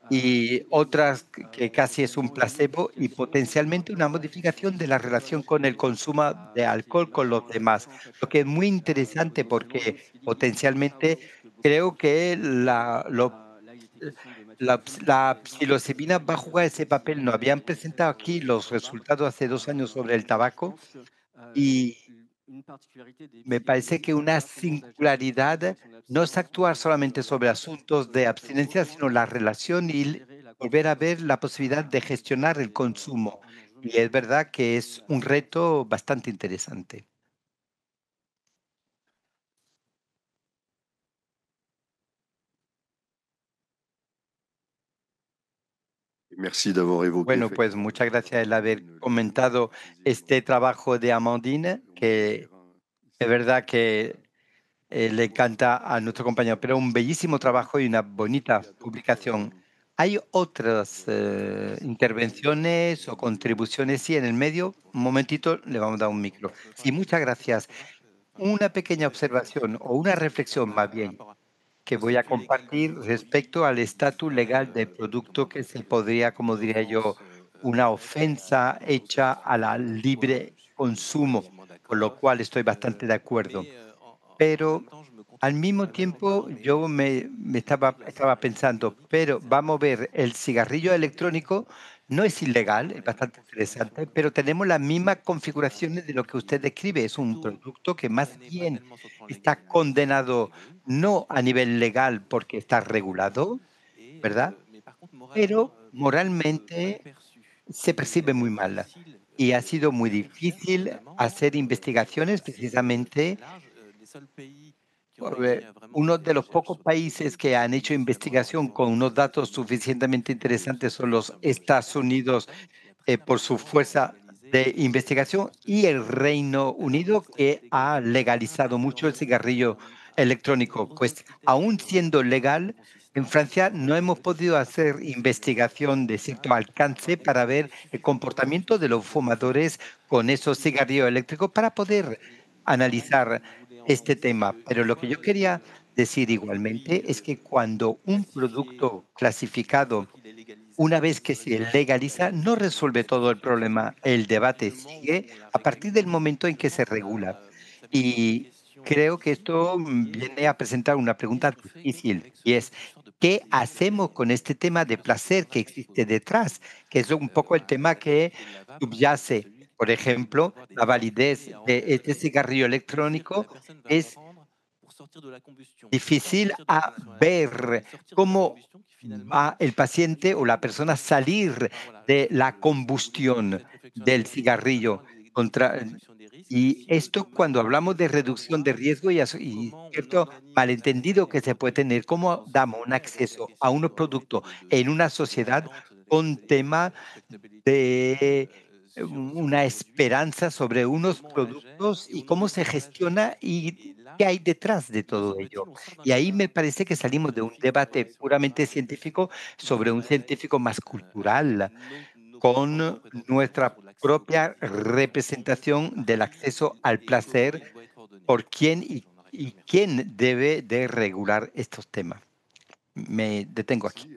y otras que casi es un placebo y potencialmente una modificación de la relación con el consumo de alcohol con los demás. Lo que es muy interesante porque potencialmente creo que la psilocibina va a jugar ese papel. Nos habían presentado aquí los resultados hace 2 años sobre el tabaco y me parece que una singularidad no es actuar solamente sobre asuntos de abstinencia, sino la relación y volver a ver la posibilidad de gestionar el consumo. Y es verdad que es un reto bastante interesante. Bueno, pues muchas gracias el haber comentado este trabajo de Amandine, que es verdad que le encanta a nuestro compañero, pero un bellísimo trabajo y una bonita publicación. ¿Hay otras intervenciones o contribuciones? Sí, en el medio, un momentito, le vamos a dar un micro. Sí, muchas gracias. Una pequeña observación o una reflexión más bien que voy a compartir respecto al estatus legal del producto que se podría, como diría yo, una ofensa hecha a la libre consumo, con lo cual estoy bastante de acuerdo. Pero al mismo tiempo yo me estaba pensando, pero vamos a ver, el cigarrillo electrónico no es ilegal, es bastante interesante, pero tenemos las mismas configuraciones de lo que usted describe. Es un producto que más bien está condenado no a nivel legal porque está regulado, ¿verdad? Pero moralmente se percibe muy mal y ha sido muy difícil hacer investigaciones precisamente. Uno de los pocos países que han hecho investigación con unos datos suficientemente interesantes son los Estados Unidos, por su fuerza de investigación, y el Reino Unido, que ha legalizado mucho el cigarrillo electrónico. Pues aún siendo legal, en Francia no hemos podido hacer investigación de cierto alcance para ver el comportamiento de los fumadores con esos cigarrillos eléctricos para poder analizar este tema. Pero lo que yo quería decir igualmente es que cuando un producto clasificado, una vez que se legaliza, no resuelve todo el problema. El debate sigue a partir del momento en que se regula. Y creo que esto viene a presentar una pregunta difícil y es, ¿qué hacemos con este tema de placer que existe detrás? Que es un poco el tema que subyace. Por ejemplo, la validez de este cigarrillo electrónico es difícil a ver cómo va el paciente o la persona a salir de la combustión del cigarrillo. Y esto cuando hablamos de reducción de riesgo y cierto malentendido que se puede tener, cómo damos un acceso a unos productos en una sociedad con tema de una esperanza sobre unos productos y cómo se gestiona y qué hay detrás de todo ello. Y ahí me parece que salimos de un debate puramente científico sobre un científico más cultural, con nuestra propia representación del acceso al placer por quién y quién debe de regular estos temas. Me detengo aquí.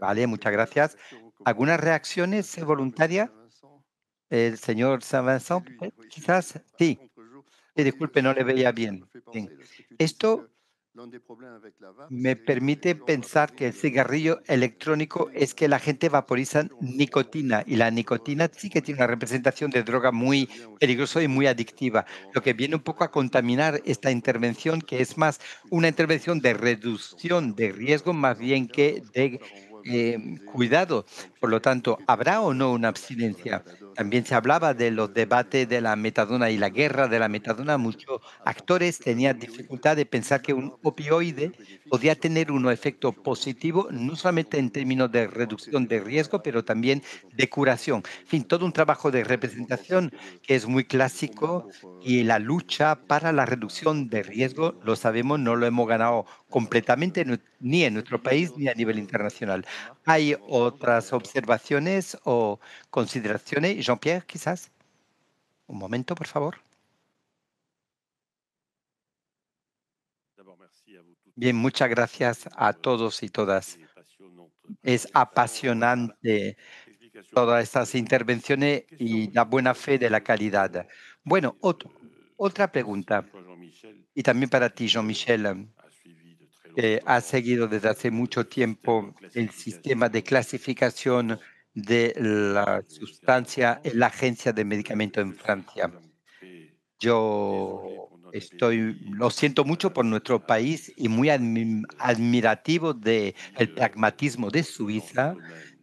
Vale, muchas gracias. ¿Algunas reacciones voluntarias? El señor Saint-Vincent, quizás. Sí, sí, disculpe, no le veía bien. Bien. Esto me permite pensar que el cigarrillo electrónico es que la gente vaporiza nicotina y la nicotina sí que tiene una representación de droga muy peligrosa y muy adictiva, lo que viene un poco a contaminar esta intervención, que es más una intervención de reducción de riesgo más bien que de cuidado. Por lo tanto, ¿habrá o no una abstinencia? También se hablaba de los debates de la metadona y la guerra de la metadona. Muchos actores tenían dificultad de pensar que un opioide podía tener un efecto positivo, no solamente en términos de reducción de riesgo, pero también de curación. En fin, todo un trabajo de representación que es muy clásico, y la lucha para la reducción de riesgo, lo sabemos, no lo hemos ganado completamente, ni en nuestro país ni a nivel internacional. ¿Hay otras observaciones o consideraciones? Jean-Pierre, quizás. Un momento, por favor. Bien, muchas gracias a todos y todas. Es apasionante todas estas intervenciones y la buena fe de la calidad. Bueno, otra pregunta, y también para ti, Jean-Michel, que ha seguido desde hace mucho tiempo el sistema de clasificación de la sustancia en la Agencia de Medicamentos en Francia. Yo lo siento mucho por nuestro país y muy admirativo del pragmatismo de Suiza,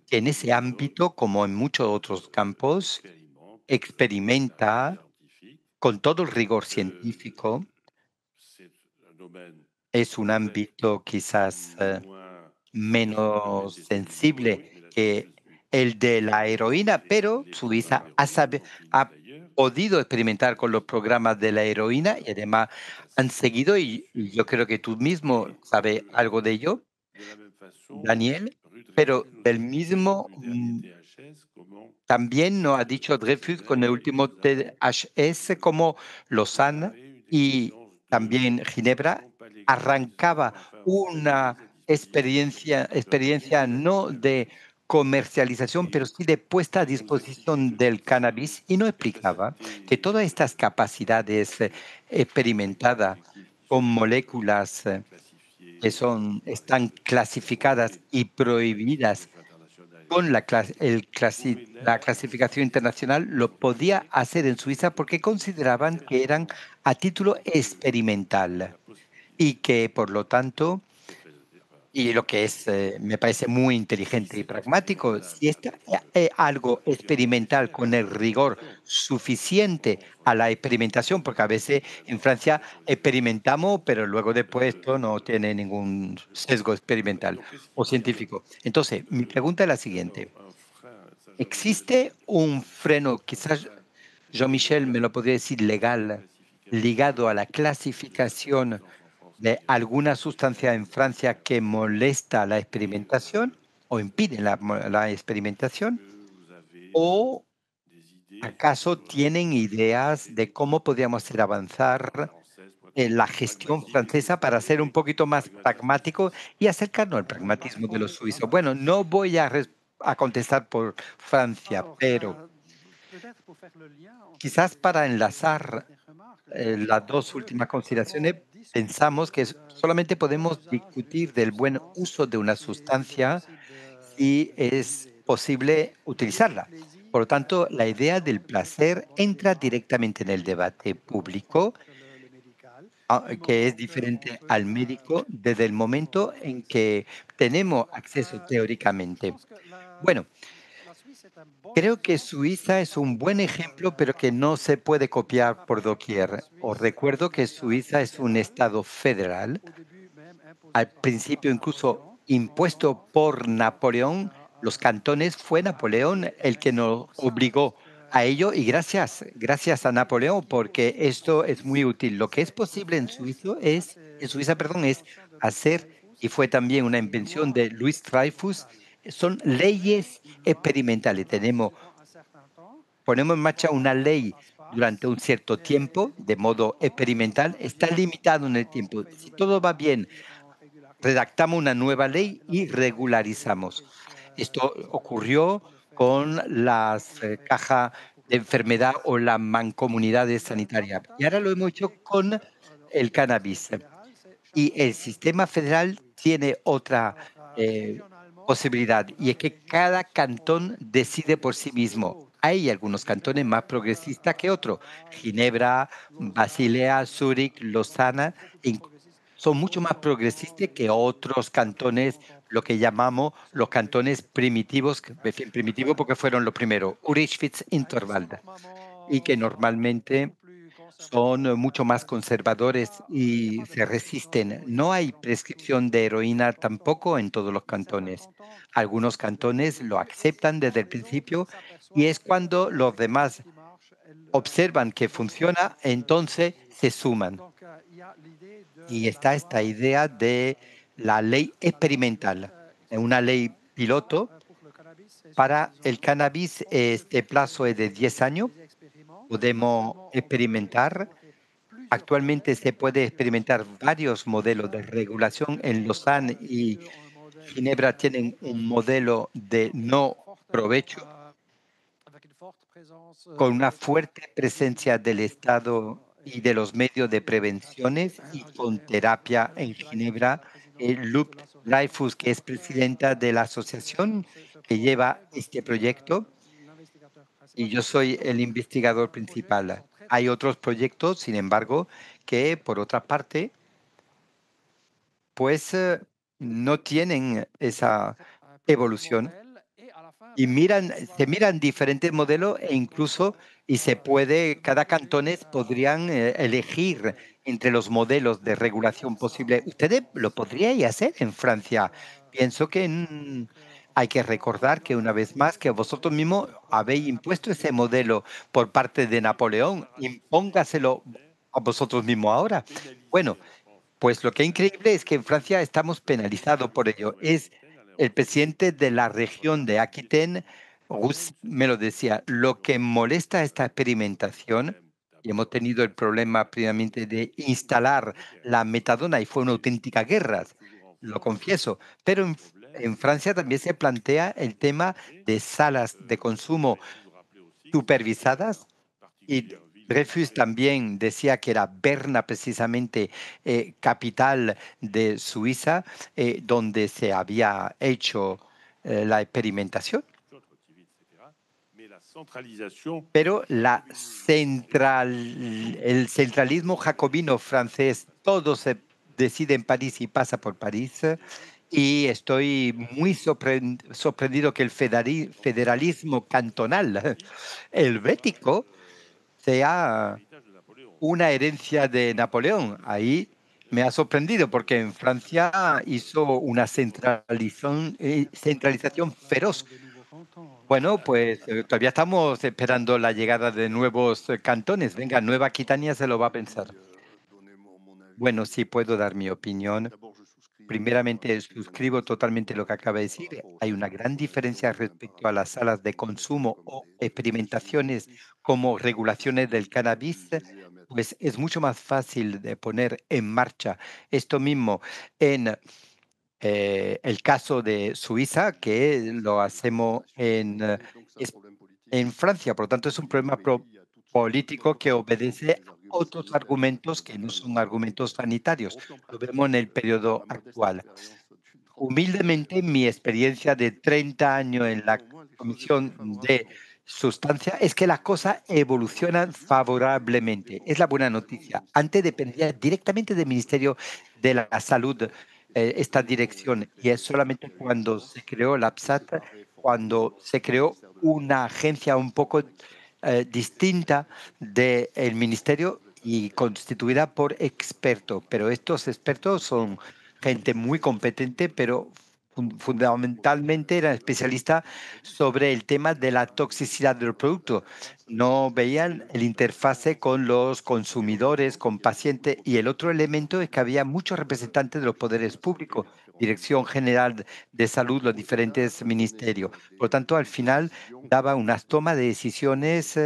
que en ese ámbito, como en muchos otros campos, experimenta con todo el rigor científico. Es un ámbito quizás menos sensible que el de la heroína, pero Suiza ha podido experimentar con los programas de la heroína y además han seguido, y yo creo que tú mismo sabes algo de ello, Daniel, pero del mismo también nos ha dicho Dreyfus con el último THS, como Lausanne y también Ginebra arrancaba una experiencia no de comercialización, pero sí de puesta a disposición del cannabis, y nos explicaba que todas estas capacidades experimentadas con moléculas que están clasificadas y prohibidas con la clasificación internacional, lo podía hacer en Suiza porque consideraban que eran a título experimental y que, por lo tanto, Y lo que es, me parece muy inteligente y pragmático, si está algo experimental con el rigor suficiente a la experimentación, porque a veces en Francia experimentamos, pero luego después esto no tiene ningún sesgo experimental o científico. Entonces, mi pregunta es la siguiente. ¿Existe un freno, quizás Jean-Michel me lo podría decir, legal, ligado a la clasificación de alguna sustancia en Francia que molesta la experimentación o impide la experimentación? ¿O acaso tienen ideas de cómo podríamos hacer avanzar la gestión francesa para ser un poquito más pragmático y acercarnos al pragmatismo de los suizos? Bueno, no voy a contestar por Francia, pero quizás para enlazar las dos últimas consideraciones, pensamos que solamente podemos discutir del buen uso de una sustancia si es posible utilizarla. Por lo tanto, la idea del placer entra directamente en el debate público, que es diferente al médico desde el momento en que tenemos acceso teóricamente. Bueno, creo que Suiza es un buen ejemplo, pero que no se puede copiar por doquier. Os recuerdo que Suiza es un estado federal, al principio incluso impuesto por Napoleón. Los cantones fue Napoleón el que nos obligó a ello y gracias a Napoleón, porque esto es muy útil. Lo que es posible en Suiza, perdón, es hacer, y fue también una invención de Louis Dreyfus, son leyes experimentales. Ponemos en marcha una ley durante un cierto tiempo, de modo experimental, está limitado en el tiempo. Si todo va bien, redactamos una nueva ley y regularizamos. Esto ocurrió con las cajas de enfermedad o la mancomunidad sanitaria. Y ahora lo hemos hecho con el cannabis. Y el sistema federal tiene otra posibilidad, y es que cada cantón decide por sí mismo. Hay algunos cantones más progresistas que otros. Ginebra, Basilea, Zúrich, Lausana, son mucho más progresistas que otros cantones, lo que llamamos los cantones primitivos, primitivos porque fueron los primeros, Urich, Interwald, y que normalmente son mucho más conservadores y se resisten. No hay prescripción de heroína tampoco en todos los cantones. Algunos cantones lo aceptan desde el principio y es cuando los demás observan que funciona, entonces se suman. Y está esta idea de la ley experimental, una ley piloto. Para el cannabis, este plazo es de 10 años. Podemos experimentar. Actualmente se puede experimentar varios modelos de regulación. En Lausanne y Ginebra tienen un modelo de no provecho con una fuerte presencia del Estado y de los medios de prevenciones y con terapia en Ginebra. Luc Dreyfus, que es presidenta de la asociación que lleva este proyecto, y yo soy el investigador principal. Hay otros proyectos, sin embargo, que por otra parte, pues no tienen esa evolución y se miran diferentes modelos e incluso cada cantones podrían elegir entre los modelos de regulación posible. Ustedes lo podríais hacer en Francia. Pienso que hay que recordar que una vez más que vosotros mismos habéis impuesto ese modelo por parte de Napoleón. Impóngaselo a vosotros mismos ahora. Bueno, pues lo que es increíble es que en Francia estamos penalizados por ello. Es el presidente de la región de Aquitaine, Rousse, me lo decía, lo que molesta esta experimentación, y hemos tenido el problema previamente de instalar la metadona y fue una auténtica guerra, lo confieso, pero en Francia también se plantea el tema de salas de consumo supervisadas y Dreyfus también decía que era Berna precisamente capital de Suiza, donde se había hecho la experimentación. Pero el centralismo jacobino francés, todo se decide en París y pasa por París, y estoy muy sorprendido que el federalismo cantonal helvético sea una herencia de Napoleón. Ahí me ha sorprendido porque en Francia hizo una centralización feroz. Bueno, pues todavía estamos esperando la llegada de nuevos cantones. Venga, Nueva Aquitania se lo va a pensar. Bueno, sí puedo dar mi opinión. Primeramente, suscribo totalmente lo que acaba de decir. Hay una gran diferencia respecto a las salas de consumo o experimentaciones como regulaciones del cannabis, pues es mucho más fácil de poner en marcha esto mismo en el caso de Suiza, que lo hacemos en Francia. Por lo tanto, es un problema político que obedece a otros argumentos que no son argumentos sanitarios. Lo vemos en el periodo actual. Humildemente, mi experiencia de 30 años en la Comisión de Sustancia es que las cosas evolucionan favorablemente. Es la buena noticia. Antes dependía directamente del Ministerio de la Salud esta dirección, y es solamente cuando se creó la APSAT, cuando se creó una agencia un poco distinta del ministerio y constituida por expertos. Pero estos expertos son gente muy competente, pero fundamentalmente era especialista sobre el tema de la toxicidad del producto. No veían el interfase con los consumidores, con pacientes. Y el otro elemento es que había muchos representantes de los poderes públicos, Dirección General de Salud, los diferentes ministerios. Por lo tanto, al final daba unas tomas de decisiones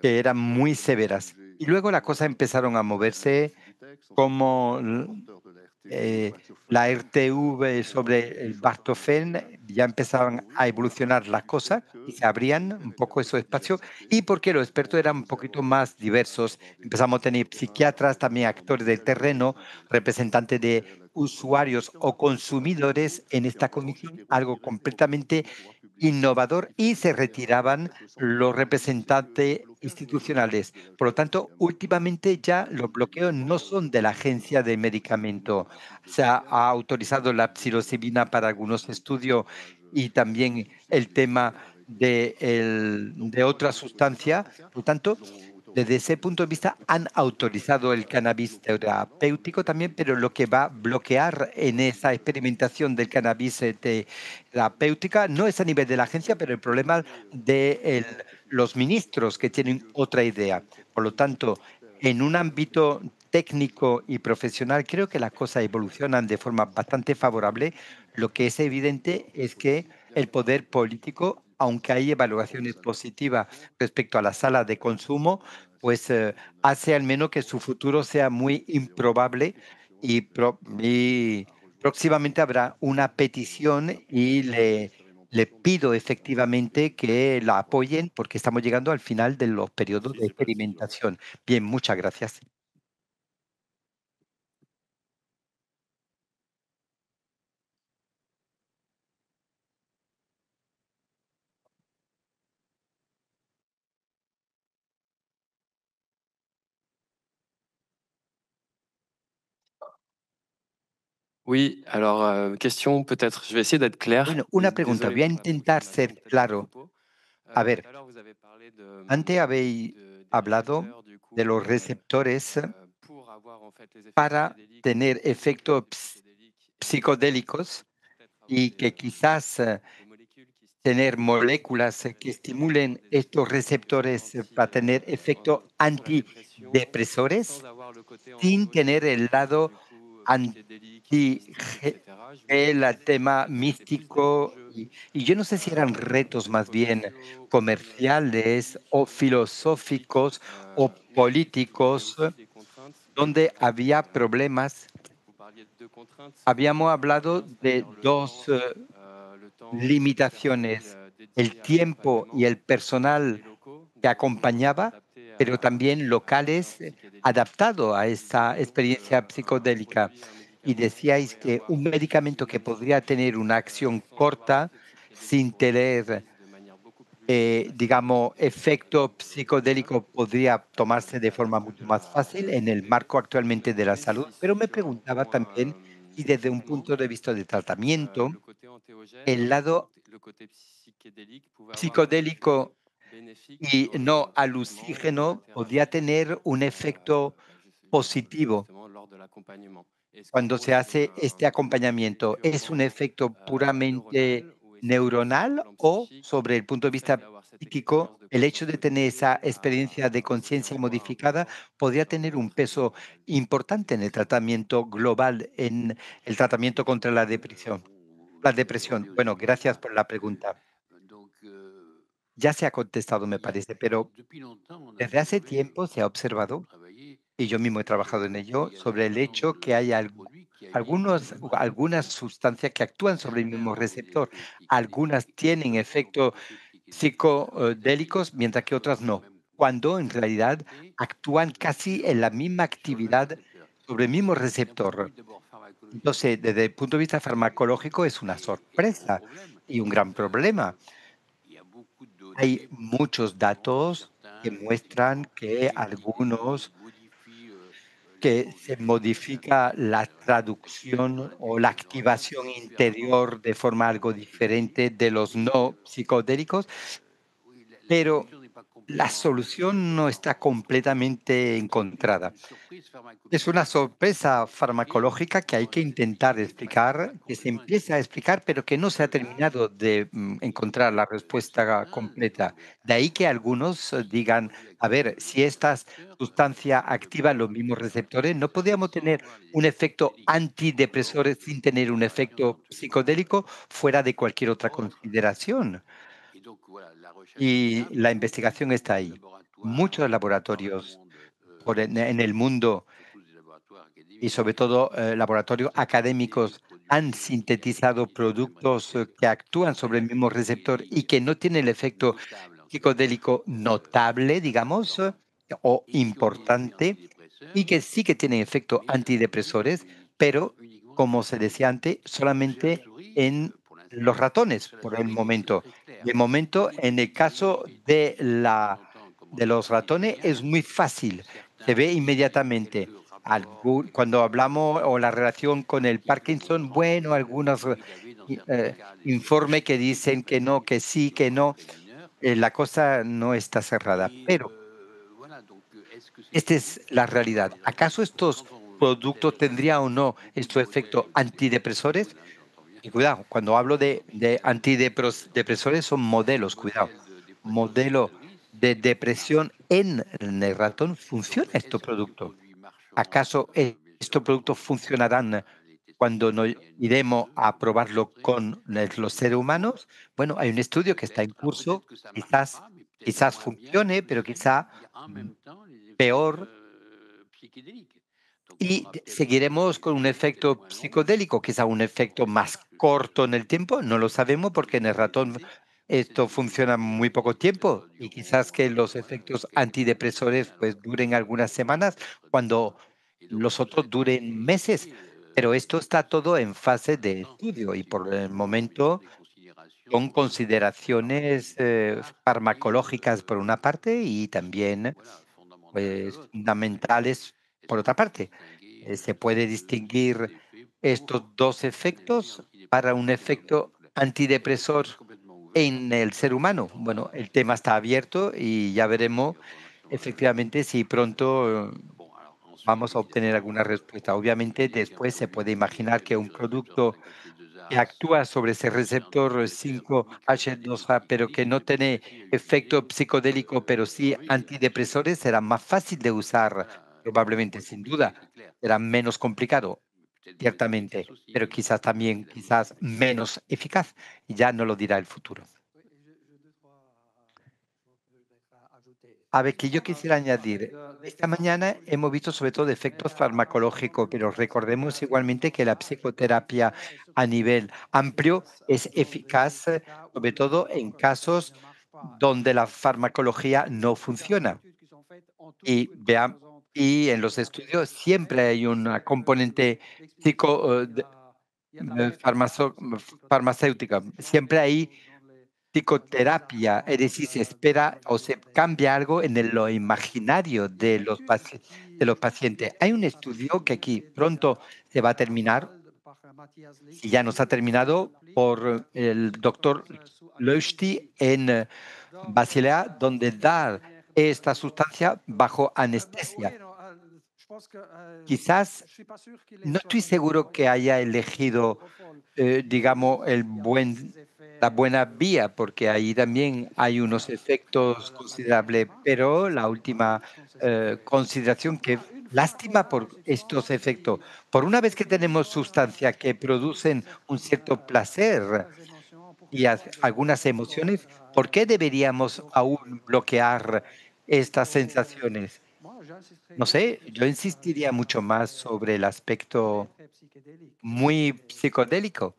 que eran muy severas. Y luego las cosas empezaron a moverse como la RTV sobre el Baclofen, ya empezaban a evolucionar las cosas y se abrían un poco esos espacios, y porque los expertos eran un poquito más diversos. Empezamos a tener psiquiatras, también actores del terreno, representantes de usuarios o consumidores en esta comisión, algo completamente innovador, y se retiraban los representantes institucionales. Por lo tanto, últimamente ya los bloqueos no son de la Agencia de Medicamento. Se ha autorizado la psilocibina para algunos estudios, y también el tema de otra sustancia. Por lo tanto, desde ese punto de vista han autorizado el cannabis terapéutico también, pero lo que va a bloquear en esa experimentación del cannabis terapéutica no es a nivel de la agencia, pero el problema de los ministros que tienen otra idea. Por lo tanto, en un ámbito técnico y profesional, creo que las cosas evolucionan de forma bastante favorable. Lo que es evidente es que el poder político, aunque hay evaluaciones positivas respecto a la sala de consumo, pues hace al menos que su futuro sea muy improbable, y próximamente habrá una petición, y le pido efectivamente que la apoyen porque estamos llegando al final de los periodos de experimentación. Bien, muchas gracias. Oui, alors, question peut-être, je vais essayer d'être clair. Bueno, una pregunta. Désolé Voy a pour la intentar ser confirmation, peut-être, de claro. propos. A ver, Tout à l'heure, vous avez parlé antes habéis des hablado récepteurs, du coup, de los receptores pour avoir, en fait, les effets para psychédéliques, tener efectos psychédéliques et psicodélicos, peut-être avoir y que quizás des molécules qui tener stimulent moléculas que estimulen estos receptores para tener efectos pour la dépression, antidepresores sans avoir le côté sin tener el anxiolytique, lado du coup, psychédélique, anti mystique, et cetera. Je me el demandais si, en tema fait, c'était plus des místico, enjeux y yo no sé si eran retos más bien commerciaux ou même comerciales o politiques, filosóficos o où il y avait políticos, aussi des contraintes. donde había problemas. Vous parliez de deux contraintes. Habíamos hablado de C'est-à-dire dos le temps et le personnel limitaciones: el dédié à tiempo y l'accompagnement, el personal et locaux, que donc acompañaba, adaptés pero también à l'expérience locales psychédélique. adaptados a Vous disiez esa donc experiencia qu'un psicodélica. produit, un Y médicament qui decíais pourrait que avoir un medicamento que une podría action tener una acción sans avoir corta, d'effet psychédélique sin pourrait être tener, prise de manière beaucoup plus facile digamos, efecto comme ça. psicodélico, podría tomarse de forma mucho más fácil en el marco actualmente de la Je me salud. demandais Pero si me sur un preguntaba point también Y desde un punto de vista de tratamiento, el lado psicodélico y no alucígeno podría tener un efecto positivo cuando se hace este acompañamiento. ¿Es un efecto puramente neuronal o, sobre el punto de vista psíquico, el hecho de tener esa experiencia de conciencia modificada podría tener un peso importante en el tratamiento global, en el tratamiento contra la depresión? La depresión. Bueno, gracias por la pregunta. Ya se ha contestado, me parece, pero desde hace tiempo se ha observado, y yo mismo he trabajado en ello, sobre el hecho que hay algunas sustancias que actúan sobre el mismo receptor. Algunas tienen efectos psicodélicos, mientras que otras no, cuando en realidad actúan casi en la misma actividad sobre el mismo receptor. Entonces, desde el punto de vista farmacológico es una sorpresa y un gran problema. Hay muchos datos que muestran que algunos que se modifica la traducción o la activación interior de forma algo diferente de los no psicodélicos, pero la solución no está completamente encontrada. Es una sorpresa farmacológica que hay que intentar explicar, que se empieza a explicar, pero que no se ha terminado de encontrar la respuesta completa. De ahí que algunos digan, a ver, si esta sustancia activa los mismos receptores, ¿no podríamos tener un efecto antidepresor sin tener un efecto psicodélico fuera de cualquier otra consideración? Y la investigación está ahí. Muchos laboratorios en el mundo y sobre todo laboratorios académicos han sintetizado productos que actúan sobre el mismo receptor y que no tienen el efecto psicodélico notable, digamos, o importante, y que sí que tienen efectos antidepresores, pero, como se decía antes, solamente en los ratones por el momento. De momento, en el caso de los ratones es muy fácil, se ve inmediatamente. Cuando hablamos o la relación con el Parkinson, bueno, algunos informes que dicen que no, que sí, que no, la cosa no está cerrada. Pero esta es la realidad. ¿Acaso estos productos tendrían o no estos efectos antidepresores? Y cuidado, cuando hablo de antidepresores son modelos, cuidado. Modelo de depresión en el ratón, ¿funciona este producto? ¿Acaso estos productos funcionarán cuando no iremos a probarlo con los seres humanos? Bueno, hay un estudio que está en curso, quizás funcione, pero quizá mm, peor, y seguiremos con un efecto psicodélico, quizá un efecto más corto en el tiempo, no lo sabemos porque en el ratón esto funciona muy poco tiempo y quizás que los efectos antidepresores pues duren algunas semanas cuando los otros duren meses, pero esto está todo en fase de estudio y por el momento son consideraciones farmacológicas por una parte y también pues fundamentales por otra parte. Se puede distinguir estos dos efectos para un efecto antidepresor en el ser humano. Bueno, el tema está abierto y ya veremos efectivamente si pronto vamos a obtener alguna respuesta. Obviamente, después se puede imaginar que un producto que actúa sobre ese receptor 5H2A, pero que no tiene efecto psicodélico, pero sí antidepresores, será más fácil de usar, probablemente, sin duda. Será menos complicado, ciertamente, pero quizás también, quizás menos eficaz. Ya no lo dirá el futuro. A ver, que yo quisiera añadir, esta mañana hemos visto sobre todo efectos farmacológicos, pero recordemos igualmente que la psicoterapia a nivel amplio es eficaz, sobre todo en casos donde la farmacología no funciona. Y vean, y en los estudios siempre hay una componente psico, farmacéutica, siempre hay psicoterapia, es decir, se espera o se cambia algo en lo imaginario de los pacientes. Hay un estudio que aquí pronto se va a terminar, si ya nos ha terminado, por el doctor Leuchti en Basilea, donde da esta sustancia bajo anestesia. Quizás no estoy seguro que haya elegido, digamos, la buena vía, porque ahí también hay unos efectos considerables, pero la última consideración que lástima por estos efectos. Por una vez que tenemos sustancias que producen un cierto placer y algunas emociones, ¿por qué deberíamos aún bloquear estas sensaciones? No sé, yo insistiría mucho más sobre el aspecto muy psicodélico,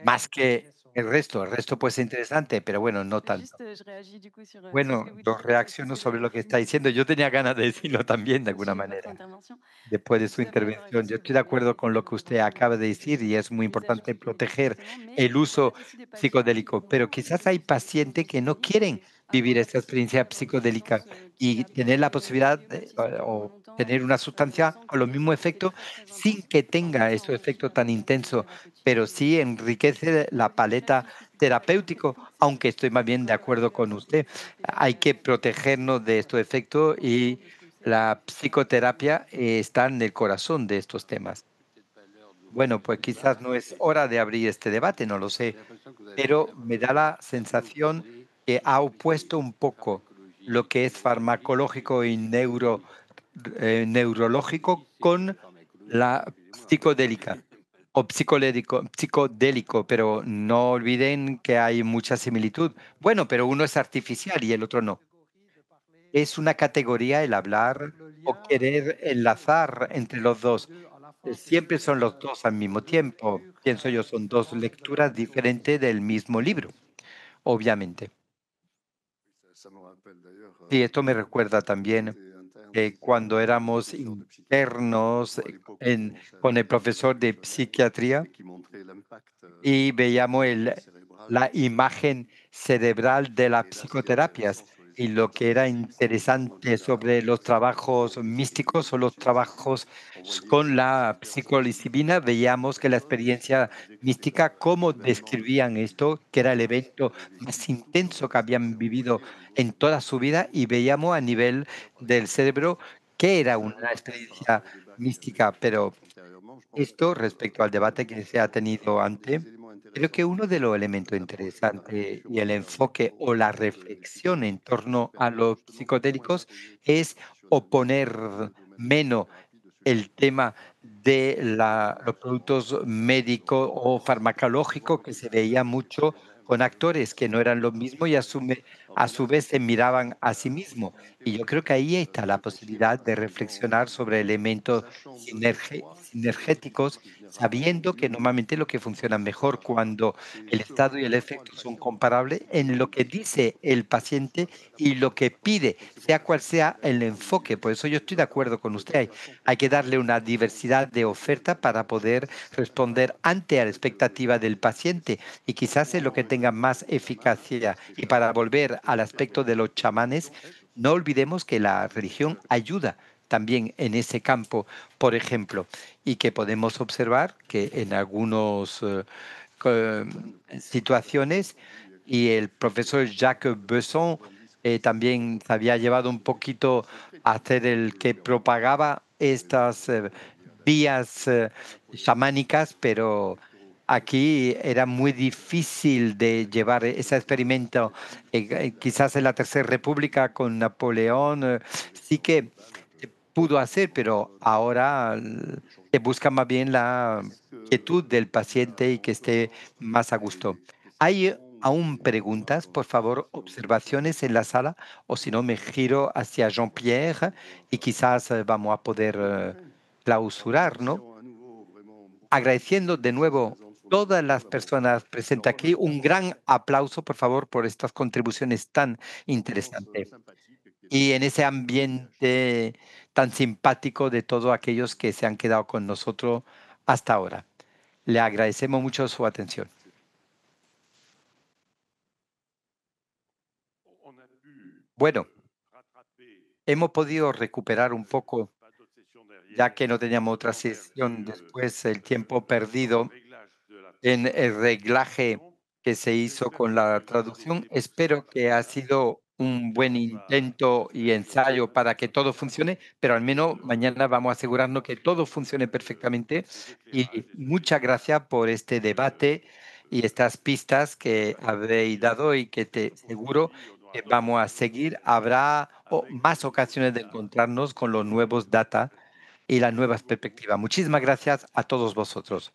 más que el resto. El resto puede ser interesante, pero bueno, no tanto. Je réagis du coup sur ce Bueno, que vous yo dites parce que reacciono c'est sobre vrai lo que que está diciendo. Yo tenía ganas de decirlo también de alguna suite de votre manera, intervention. después Je de suis su tout à fait d'accord avec intervención. ce Yo que estoy vous de avez acuerdo dit, con lo que usted acaba de decir y es muy l'usage importante psychédélique proteger justement, mais el uso peut-être aussi des patients psicodélico, qui pero vont quizás hay utiliser des pacientes que no psychédéliques quieren et avoir vivir la esa possibilité experiencia d'avoir une psicodélica substance qui y a tener la pu posibilidad aider le de, patient pendant o longtemps, tener una sustancia a lo ressentir mismo des effets efecto très, très sin intenses. que Parfois, tenga ça ese enrichit efecto un peu tan le côté intenso, pero thérapeutique sí enriquece la paleta je suis plutôt d'accord. terapéutico, aunque estoy más bien de acuerdo con usted. Hay que protegernos de estos efectos y la psicoterapia está en el corazón de estos temas. Bueno, pues quizás no es hora de abrir este debate, no lo sé, pero me da la sensación que ha opuesto un poco lo que es farmacológico y neurológico con la psicodélica o psicodélico, pero no olviden que hay mucha similitud. Bueno, pero uno es artificial y el otro no. Es una categoría el hablar o querer enlazar entre los dos. Siempre son los dos al mismo tiempo. Pienso yo, son dos lecturas diferentes del mismo libro, obviamente. Y esto me recuerda también cuando éramos internos con el profesor de psiquiatría y veíamos la imagen cerebral de las psicoterapias y lo que era interesante sobre los trabajos místicos o los trabajos con la psilocibina, veíamos que la experiencia mística, cómo describían esto, que era el evento más intenso que habían vivido en toda su vida, y veíamos a nivel del cerebro que era una experiencia mística, pero esto respecto al debate que se ha tenido antes, creo que uno de los elementos interesantes y el enfoque o la reflexión en torno a los psicodélicos es oponer menos el tema de los productos médicos o farmacológicos que se veía mucho con actores que no eran lo mismo y a su vez se miraban a sí mismos. Y yo creo que ahí está la posibilidad de reflexionar sobre elementos sinergéticos, sabiendo que normalmente lo que funciona mejor cuando el estado y el efecto son comparables en lo que dice el paciente y lo que pide, sea cual sea el enfoque. Por eso yo estoy de acuerdo con usted. Hay que darle una diversidad de oferta para poder responder ante a la expectativa del paciente y quizás es lo que tenga más eficacia. Y para volver al aspecto de los chamanes, no olvidemos que la religión ayuda también en ese campo, por ejemplo, y que podemos observar que en algunas situaciones, y el profesor Jacques Besson también se había llevado un poquito a ser el que propagaba estas vías chamánicas, pero aquí era muy difícil de llevar ese experimento. Quizás en la Tercera República con Napoleón sí que se pudo hacer, pero ahora se busca más bien la quietud del paciente y que esté más a gusto. ¿Hay aún preguntas, por favor, observaciones en la sala? O si no, me giro hacia Jean-Pierre y quizás vamos a poder clausurar, ¿no? Agradeciendo de nuevo todas las personas presentes aquí. Un gran aplauso, por favor, por estas contribuciones tan interesantes. Y en ese ambiente tan simpático de todos aquellos que se han quedado con nosotros hasta ahora. Le agradecemos mucho su atención. Bueno, hemos podido recuperar un poco ya que no teníamos otra sesión después, el tiempo perdido en el reglaje que se hizo con la traducción. Espero que ha sido un buen intento y ensayo para que todo funcione, pero al menos mañana vamos a asegurarnos que todo funcione perfectamente. Y muchas gracias por este debate y estas pistas que habéis dado y que te seguro que vamos a seguir. Habrá más ocasiones de encontrarnos con los nuevos data y las nuevas perspectivas. Muchísimas gracias a todos vosotros.